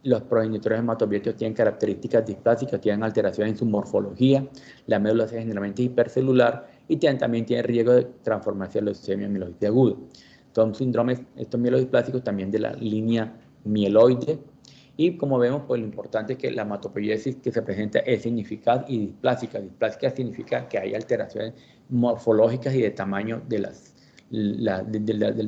Los progenitores hematopoyéticos tienen características displásicas, tienen alteraciones en su morfología, la médula es generalmente hipercelular y también tiene riesgo de transformarse en leucemia mieloide aguda. Son síndromes, estos mielodisplásicos también de la línea mieloide. Y como vemos, pues lo importante es que la hematopoiesis que se presenta es significativa y displásica. Displásica significa que hay alteraciones morfológicas y de tamaño de las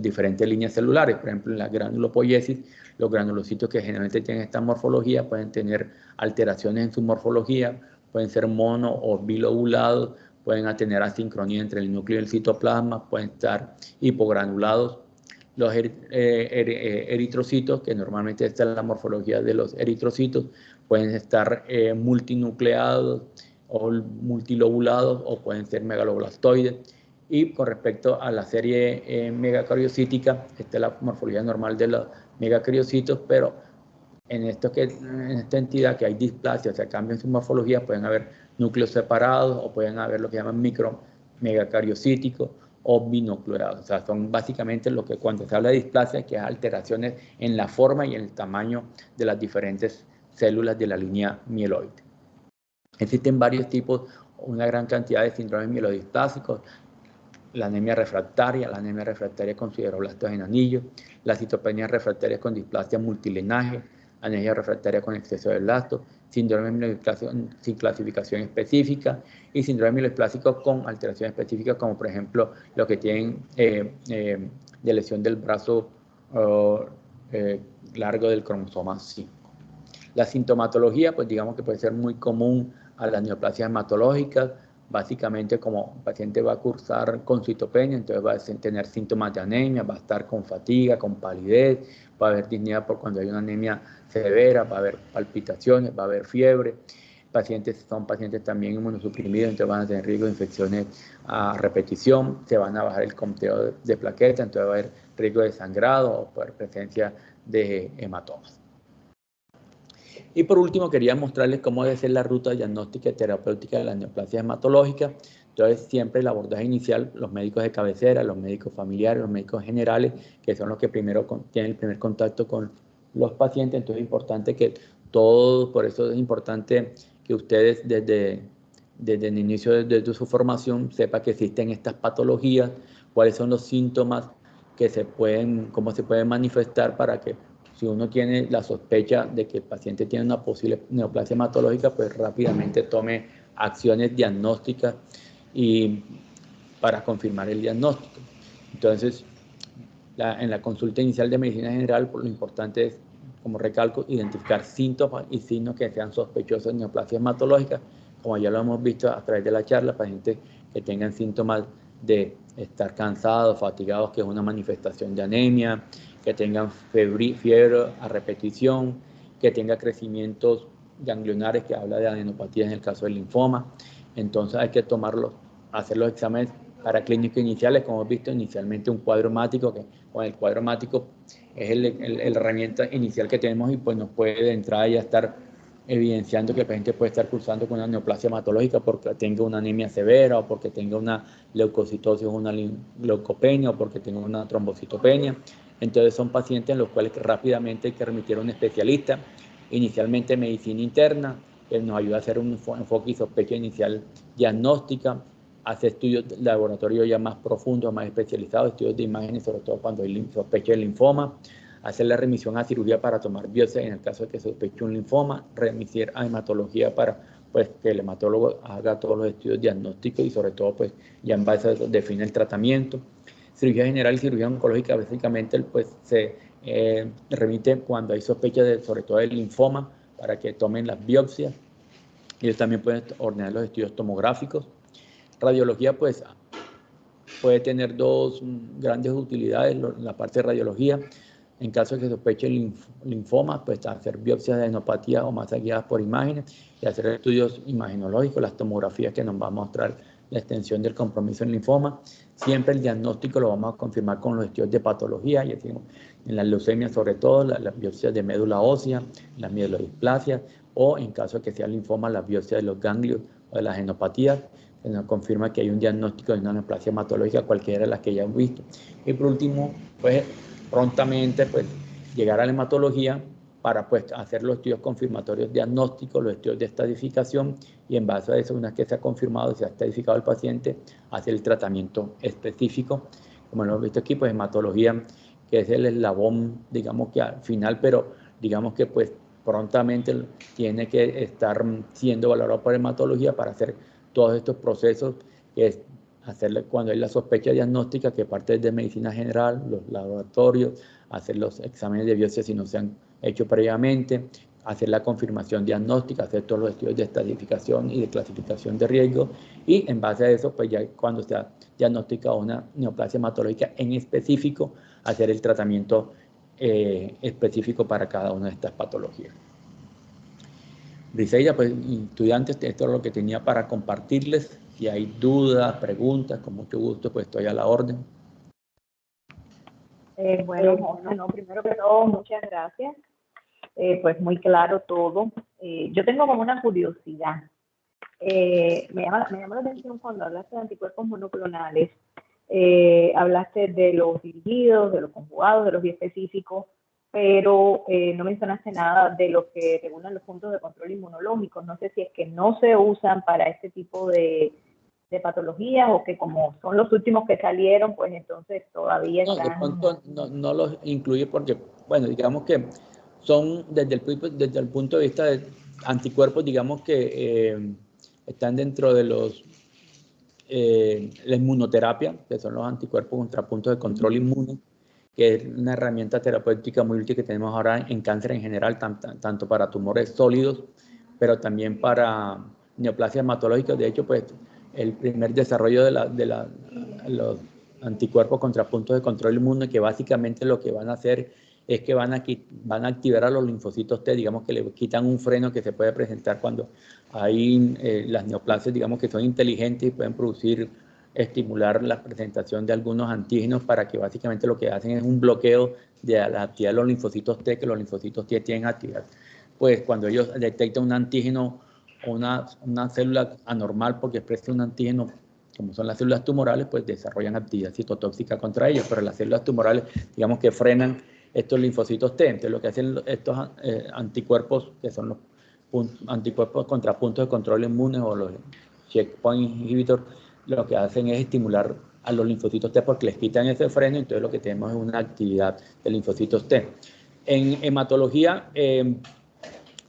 diferentes líneas celulares. Por ejemplo, en la granulopoiesis, los granulocitos que generalmente tienen esta morfología pueden tener alteraciones en su morfología, pueden ser mono o bilobulados, pueden tener asincronía entre el núcleo y el citoplasma, pueden estar hipogranulados. Los eritrocitos, que normalmente esta es la morfología de los eritrocitos, pueden estar multinucleados o multilobulados o pueden ser megaloblastoides. Y con respecto a la serie megacariocítica, esta es la morfología normal de los megacariocitos, pero en esta entidad que hay displasia, o sea, cambios en su morfología, pueden haber núcleos separados o pueden haber lo que llaman micromegacariocíticos o binucleados. O sea, son básicamente lo que cuando se habla de displasia, que es alteraciones en la forma y en el tamaño de las diferentes células de la línea mieloide. Existen varios tipos, una gran cantidad de síndromes mielodisplásicos, la anemia refractaria con sideroblastos en anillo, la citopenia refractaria con displasia multilinaje, anemia refractaria con exceso de blastos, síndrome mielodisplásico sin clasificación específica y síndrome mielodisplásico con alteraciones específicas como por ejemplo los que tienen de lesión del brazo largo del cromosoma 5. La sintomatología, pues digamos que puede ser muy común a las neoplasias hematológicas. Básicamente, como el paciente va a cursar con citopenia, entonces va a tener síntomas de anemia, va a estar con fatiga, con palidez, va a haber disnea por cuando hay una anemia severa, va a haber palpitaciones, va a haber fiebre. Son pacientes también inmunosuprimidos, entonces van a tener riesgo de infecciones a repetición, se van a bajar el conteo de plaquetas, entonces va a haber riesgo de sangrado o por presencia de hematomas. Y por último, quería mostrarles cómo debe ser la ruta diagnóstica y terapéutica de la neoplasia hematológica. Entonces, siempre el abordaje inicial, los médicos de cabecera, los médicos familiares, los médicos generales, que son los que primero tienen el primer contacto con los pacientes. Entonces, es importante que todos, por eso es importante que ustedes desde el inicio de su formación sepan que existen estas patologías, cuáles son los síntomas cómo se pueden manifestar para que si uno tiene la sospecha de que el paciente tiene una posible neoplasia hematológica, pues rápidamente tome acciones diagnósticas y para confirmar el diagnóstico. Entonces, en la consulta inicial de medicina general, lo importante es, como recalco, identificar síntomas y signos que sean sospechosos de neoplasia hematológica, como ya lo hemos visto a través de la charla, pacientes que tengan síntomas de estar cansados, fatigados, que es una manifestación de anemia, que tengan fiebre a repetición, que tenga crecimientos ganglionares, que habla de adenopatía en el caso del linfoma. Entonces hay que hacer los exámenes paraclínicos iniciales, como hemos visto inicialmente un cuadro hemático, que con el cuadro hemático es la herramienta inicial que tenemos y pues nos puede de entrada ya estar evidenciando que el paciente puede estar cursando con una neoplasia hematológica porque tenga una anemia severa o porque tenga una leucocitosis o una leucopenia o porque tenga una trombocitopenia. Entonces son pacientes en los cuales rápidamente hay que remitir a un especialista, inicialmente medicina interna, que nos ayuda a hacer un enfoque y sospecha inicial diagnóstica, hace estudios de laboratorio ya más profundos, más especializados, estudios de imágenes, sobre todo cuando hay sospecha de linfoma, hacer la remisión a cirugía para tomar biopsia en el caso de que sospeche un linfoma, remitir a hematología para pues, que el hematólogo haga todos los estudios diagnósticos y sobre todo pues, ya en base a eso define el tratamiento. Cirugía general y cirugía oncológica básicamente pues, se remite cuando hay sospecha de, sobre todo del linfoma para que tomen las biopsias. Ellos también pueden ordenar los estudios tomográficos. Radiología pues puede tener dos grandes utilidades en la parte de radiología. En caso de que sospeche el linfoma, pues hacer biopsias de adenopatía o masas guiadas por imágenes y hacer estudios imagenológicos, las tomografías que nos va a mostrar la extensión del compromiso en linfoma. Siempre el diagnóstico lo vamos a confirmar con los estudios de patología, y decimos, en las leucemias sobre todo, las biopsias de médula ósea, las mielodisplasias, o en caso de que sea linfoma, las biopsias de los ganglios o de las genopatías, se nos confirma que hay un diagnóstico de una neoplasia hematológica, cualquiera de las que ya hemos visto. Y por último, pues prontamente pues, llegar a la hematología para pues, hacer los estudios confirmatorios diagnósticos, los estudios de estadificación, y en base a eso, una vez que se ha confirmado, se ha estadificado el paciente, hacer el tratamiento específico. Como lo hemos visto aquí, pues hematología, que es el eslabón, digamos que al final, pero digamos que pues prontamente tiene que estar siendo valorado por hematología para hacer todos estos procesos, que es hacerle cuando hay la sospecha diagnóstica, que parte de medicina general, los laboratorios, hacer los exámenes de biopsia si no se han hecho previamente, hacer la confirmación diagnóstica, hacer todos los estudios de estadificación y de clasificación de riesgo, y en base a eso, pues ya cuando se ha diagnosticado una neoplasia hematológica en específico, hacer el tratamiento específico para cada una de estas patologías. Briseida, pues estudiantes, esto es lo que tenía para compartirles. Si hay dudas, preguntas, con mucho gusto, pues estoy a la orden. Bueno, José, no, primero que todo, muchas gracias. Pues muy claro todo. Yo tengo como una curiosidad. Me llama la atención cuando hablaste de anticuerpos monoclonales. Hablaste de los dirigidos, de los conjugados, de los biespecíficos, pero no mencionaste nada de los que regulan los puntos de control inmunológico. No sé si es que no se usan para este tipo de patologías o que como son los últimos que salieron, pues entonces todavía no, están... de pronto no los incluye porque, bueno, digamos que son desde el punto de vista de anticuerpos, digamos que están dentro de la inmunoterapia, que son los anticuerpos contra puntos de control inmune, que es una herramienta terapéutica muy útil que tenemos ahora en cáncer en general, tanto para tumores sólidos, pero también para neoplasias hematológicas. De hecho, pues el primer desarrollo de los anticuerpos contra puntos de control inmune, que básicamente lo que van a hacer es que van a activar a los linfocitos T, digamos que le quitan un freno que se puede presentar cuando hay las neoplasias, digamos que son inteligentes y pueden estimular la presentación de algunos antígenos, para que básicamente lo que hacen es un bloqueo de la actividad de los linfocitos T, que los linfocitos T tienen actividad. Pues cuando ellos detectan un antígeno o una célula anormal porque expresa un antígeno, como son las células tumorales, pues desarrollan actividad citotóxica contra ellos, pero las células tumorales, digamos que frenan estos linfocitos T. Entonces lo que hacen estos anticuerpos, que son los anticuerpos contra puntos de control inmune o los checkpoint inhibitors, lo que hacen es estimular a los linfocitos T porque les quitan ese freno, entonces lo que tenemos es una actividad de linfocitos T. En hematología,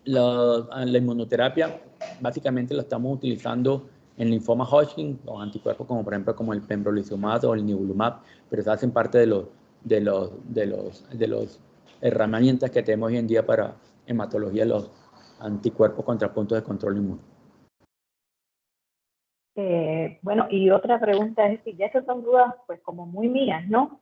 la inmunoterapia básicamente la estamos utilizando en linfoma Hodgkin, con anticuerpos como por ejemplo como el pembrolizumab o el nivolumab, pero se hacen parte de los herramientas que tenemos hoy en día para hematología, los anticuerpos contra puntos de control inmune. Bueno, y otra pregunta es si ya estas son dudas pues como muy mías, ¿no?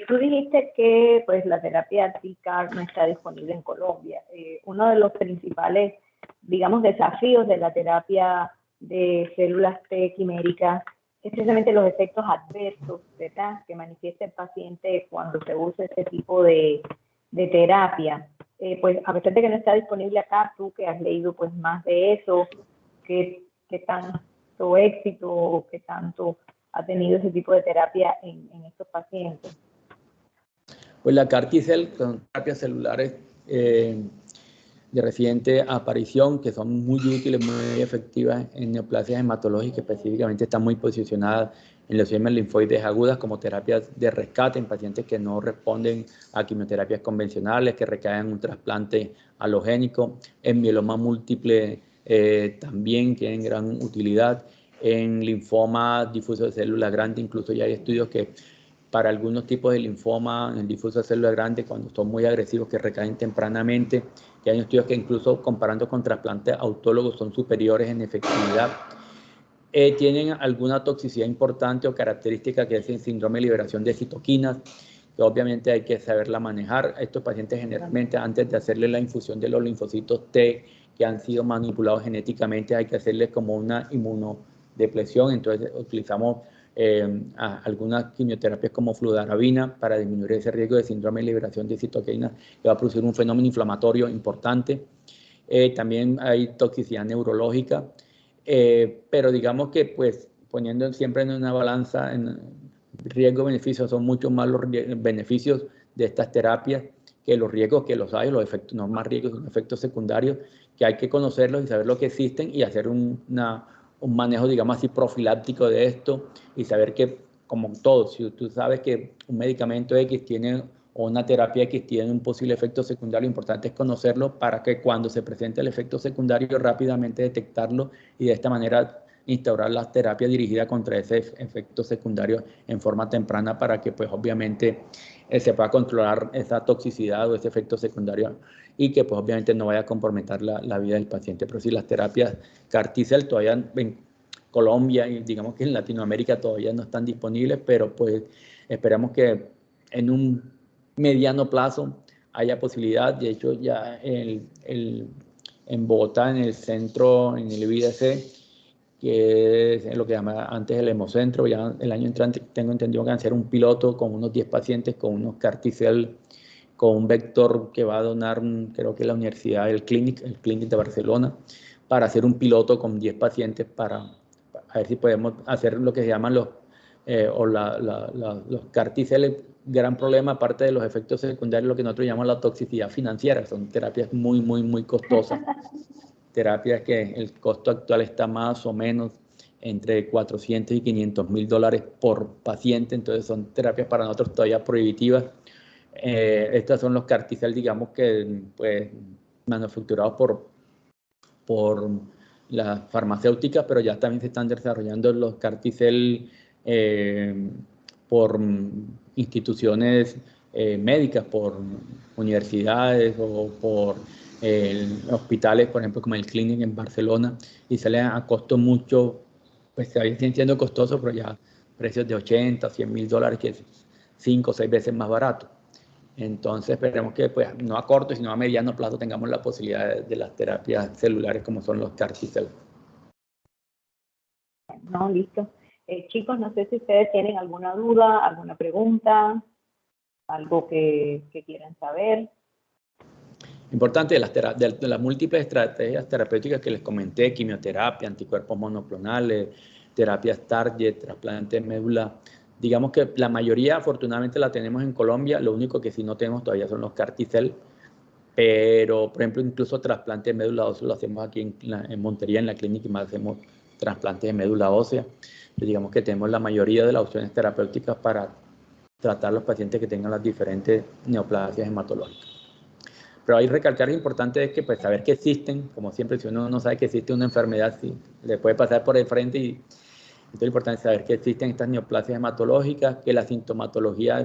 Tú dijiste que pues la terapia TCAR no está disponible en Colombia. Uno de los principales, digamos, desafíos de la terapia de células T quiméricas es precisamente los efectos adversos, ¿verdad?, que manifiesta el paciente cuando se usa este tipo de terapia. Pues a pesar de que no está disponible acá, tú que has leído pues más de eso, ¿qué tanto éxito o qué tanto ha tenido ese tipo de terapia en estos pacientes? Pues la CAR T-cell con terapias celulares de reciente aparición, que son muy útiles, muy efectivas en neoplasias hematológicas, específicamente están muy posicionadas en leucemias linfoides agudas como terapias de rescate en pacientes que no responden a quimioterapias convencionales, que recaen en un trasplante halogénico, en mieloma múltiple también tienen gran utilidad, en linfoma difuso de célula grande, incluso ya hay estudios que para algunos tipos de linfoma en el difuso de célula grande, cuando son muy agresivos, que recaen tempranamente, que hay estudios que incluso comparando con trasplantes autólogos son superiores en efectividad. Tienen alguna toxicidad importante o característica que es el síndrome de liberación de citoquinas, que obviamente hay que saberla manejar. Estos pacientes generalmente antes de hacerle la infusión de los linfocitos T que han sido manipulados genéticamente hay que hacerles como una inmunodepresión, entonces utilizamos algunas quimioterapias como fludarabina para disminuir ese riesgo de síndrome de liberación de citoquinas que va a producir un fenómeno inflamatorio importante. También hay toxicidad neurológica, pero digamos que pues poniendo siempre en una balanza en riesgo-beneficio, son mucho más los beneficios de estas terapias que los riesgos que los hay, los efectos, no más riesgos, sino efectos secundarios, que hay que conocerlos y saber lo que existen y hacer un manejo, digamos así, profiláctico de esto y saber que, como todo, si tú sabes que un medicamento X tiene o una terapia X tiene un posible efecto secundario, lo importante es conocerlo para que cuando se presente el efecto secundario rápidamente detectarlo y de esta manera instaurar las terapias dirigidas contra ese efecto secundario en forma temprana para que pues obviamente se pueda controlar esa toxicidad o ese efecto secundario y que pues obviamente no vaya a comprometer la vida del paciente. Pero si las terapias CAR T-cell todavía en Colombia y digamos que en Latinoamérica todavía no están disponibles, pero pues esperamos que en un mediano plazo haya posibilidad. De hecho ya en Bogotá, en el centro, en el IBDC, que es lo que llama antes el Hemocentro, ya el año entrante tengo entendido que van a hacer un piloto con unos 10 pacientes con unos CAR T-cell con un vector que va a donar, creo que la Universidad, el Clinic de Barcelona, para hacer un piloto con 10 pacientes para ver si podemos hacer lo que se llaman los CAR T-cell. Gran problema, aparte de los efectos secundarios, lo que nosotros llamamos la toxicidad financiera, son terapias muy, muy, muy costosas. Terapias que el costo actual está más o menos entre 400 y 500 mil dólares por paciente, entonces son terapias para nosotros todavía prohibitivas. Estos son los CAR T-cell, digamos que pues manufacturados por las farmacéuticas, pero ya también se están desarrollando los CAR T-cell por instituciones médicas, por universidades o por hospitales, por ejemplo, como el Clinic en Barcelona, y salen a costo mucho, pues siguen siendo costosos, pero ya precios de 80, 100 mil dólares, que es 5 o 6 veces más barato. Entonces esperemos que pues, no a corto, sino a mediano plazo tengamos la posibilidad de las terapias celulares como son los CAR T-cell. No, listo. Chicos, no sé si ustedes tienen alguna duda, alguna pregunta, algo que quieran saber. Importante de las múltiples estrategias terapéuticas que les comenté, quimioterapia, anticuerpos monoclonales, terapias target, trasplante de médula. Digamos que la mayoría afortunadamente la tenemos en Colombia, lo único que sí no tenemos todavía son los CAR T-cell, pero por ejemplo incluso trasplante de médula ósea lo hacemos aquí en Montería, en la clínica, y más hacemos trasplantes de médula ósea. Entonces, digamos que tenemos la mayoría de las opciones terapéuticas para tratar a los pacientes que tengan las diferentes neoplasias hematológicas. Pero hay recalcar importante es que pues saber que existen, como siempre, si uno no sabe que existe una enfermedad, sí, le puede pasar por el frente y entonces es importante saber que existen estas neoplasias hematológicas, que la sintomatología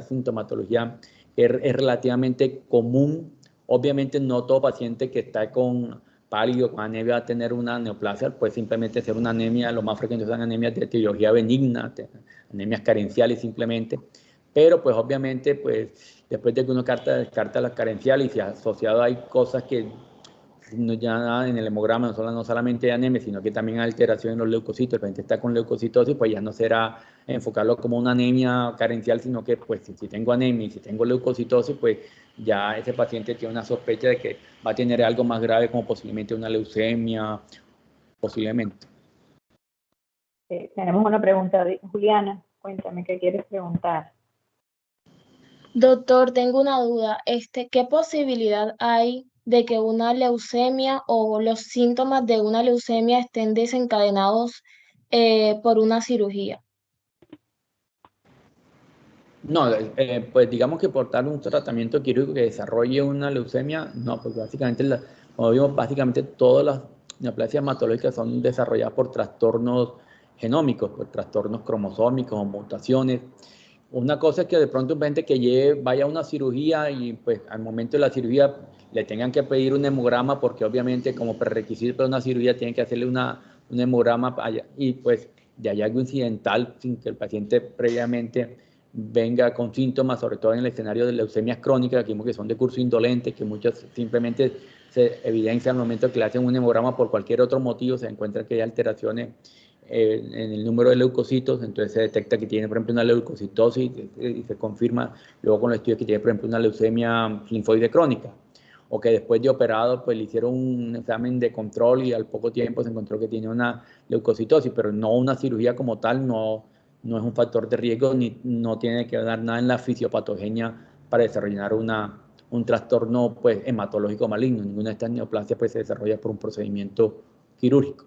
es relativamente común. Obviamente no todo paciente que está con pálido, con anemia va a tener una neoplasia, pues simplemente ser una anemia, lo más frecuente son anemias de etiología benigna, anemias carenciales simplemente, pero pues obviamente pues después de que uno descarta las carenciales y si asociado hay cosas que ya en el hemograma no solamente hay anemia, sino que también hay alteración en los leucocitos, el paciente está con leucocitosis, pues ya no será enfocarlo como una anemia carencial, sino que pues si tengo anemia y si tengo leucocitosis, pues ya ese paciente tiene una sospecha de que va a tener algo más grave como posiblemente una leucemia, posiblemente. Tenemos una pregunta de Juliana, cuéntame qué quieres preguntar. Doctor, tengo una duda. ¿Qué posibilidad hay de que una leucemia o los síntomas de una leucemia estén desencadenados por una cirugía? No, pues digamos que por tal un tratamiento quirúrgico que desarrolle una leucemia, no, porque básicamente, como vimos, básicamente todas las neoplasias hematológicas son desarrolladas por trastornos genómicos, por trastornos cromosómicos o mutaciones. Una cosa es que de pronto un paciente que vaya a una cirugía y pues al momento de la cirugía le tengan que pedir un hemograma porque obviamente como prerequisito para una cirugía tienen que hacerle un hemograma y pues de hallazgo incidental sin que el paciente previamente venga con síntomas, sobre todo en el escenario de leucemias crónicas, que son de curso indolente, que muchas simplemente se evidencian al momento que le hacen un hemograma por cualquier otro motivo, se encuentra que hay alteraciones en el número de leucocitos, entonces se detecta que tiene, por ejemplo, una leucocitosis y se confirma luego con los estudios que tiene, por ejemplo, una leucemia linfoide crónica, o que después de operado, pues le hicieron un examen de control y al poco tiempo se encontró que tiene una leucocitosis, pero no una cirugía como tal, no es un factor de riesgo ni no tiene que dar nada en la fisiopatogenia para desarrollar un trastorno pues, hematológico maligno. Ninguna de estas neoplasias pues, se desarrolla por un procedimiento quirúrgico.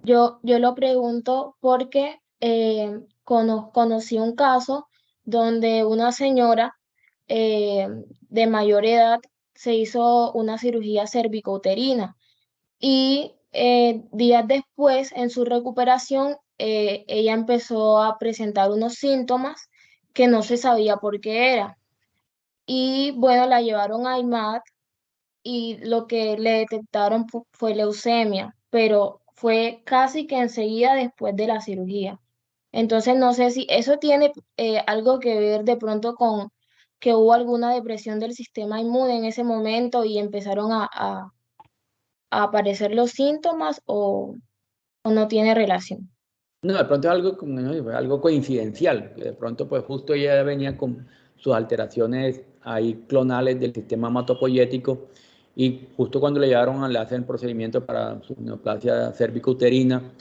Yo lo pregunto porque conocí un caso donde una señora eh, de mayor edad se hizo una cirugía cervicouterina y días después, en su recuperación, ella empezó a presentar unos síntomas que no se sabía por qué era. Y bueno, la llevaron a IMAD y lo que le detectaron fue leucemia, pero fue casi que enseguida después de la cirugía. Entonces no sé si eso tiene algo que ver de pronto con que hubo alguna depresión del sistema inmune en ese momento y empezaron a aparecer los síntomas o no tiene relación. No, de pronto es algo coincidencial, que de pronto pues justo ella venía con sus alteraciones ahí clonales del sistema hematopoyético y justo cuando le llevaron le hacen el procedimiento para su neoplasia cervicouterina,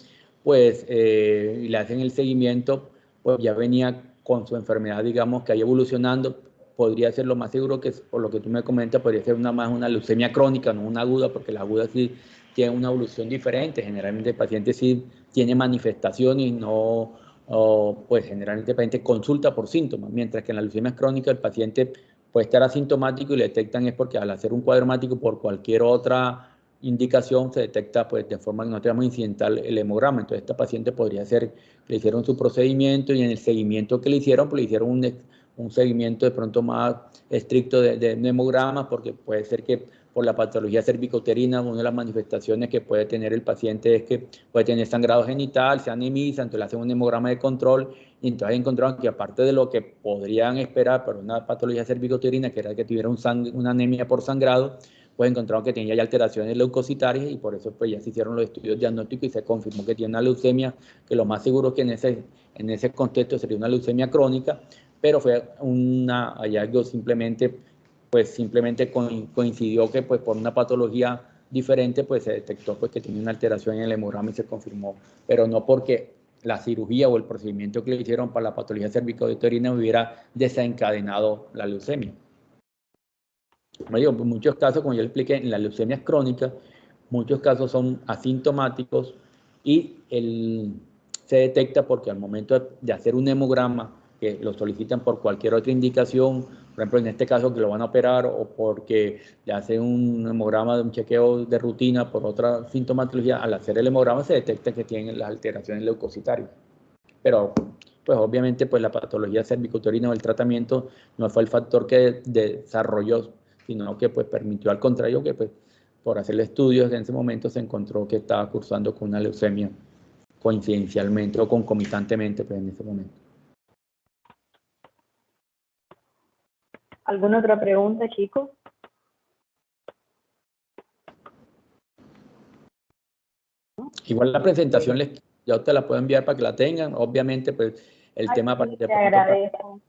pues y le hacen el seguimiento, pues ya venía con su enfermedad, digamos, que ahí evolucionando, podría ser lo más seguro que, por lo que tú me comentas, podría ser más una leucemia crónica, no una aguda, porque la aguda sí tiene una evolución diferente, generalmente el paciente sí tiene manifestaciones y no, pues generalmente el paciente consulta por síntomas, mientras que en la leucemia crónica el paciente puede estar asintomático y le detectan es porque al hacer un cuadro hemático por cualquier otra indicación se detecta pues de forma que no tenemos incidental el hemograma. Entonces esta paciente podría ser, le hicieron su procedimiento y en el seguimiento que le hicieron, pues le hicieron un seguimiento de pronto más estricto de hemogramas porque puede ser que por la patología cervicouterina, una de las manifestaciones que puede tener el paciente es que puede tener sangrado genital, se anemiza, entonces le hacen un hemograma de control y entonces encontraron que aparte de lo que podrían esperar para una patología cervicouterina, que era que tuviera una anemia por sangrado, pues encontraron que tenía ya alteraciones leucocitarias y por eso pues ya se hicieron los estudios diagnósticos y se confirmó que tiene una leucemia, que lo más seguro es que en ese contexto sería una leucemia crónica, pero fue un hallazgo simplemente coincidió que pues por una patología diferente pues se detectó pues que tenía una alteración en el hemograma y se confirmó, pero no porque la cirugía o el procedimiento que le hicieron para la patología cervicouterina hubiera desencadenado la leucemia. Como digo, en muchos casos, como yo le expliqué, en las leucemias crónicas, muchos casos son asintomáticos y se detecta porque al momento de hacer un hemograma, que lo solicitan por cualquier otra indicación, por ejemplo, en este caso que lo van a operar o porque le hacen un hemograma de un chequeo de rutina por otra sintomatología, al hacer el hemograma se detecta que tienen las alteraciones leucocitarias. Pero, pues obviamente, pues la patología cervicouterina o el tratamiento no fue el factor que desarrolló, sino que pues permitió al contrario que pues por hacerle estudios en ese momento se encontró que estaba cursando con una leucemia coincidencialmente o concomitantemente pues en ese momento. ¿Alguna otra pregunta, chicos? Igual la presentación yo te la puedo enviar para que la tengan. Obviamente, pues el tema para sí, te agradezco.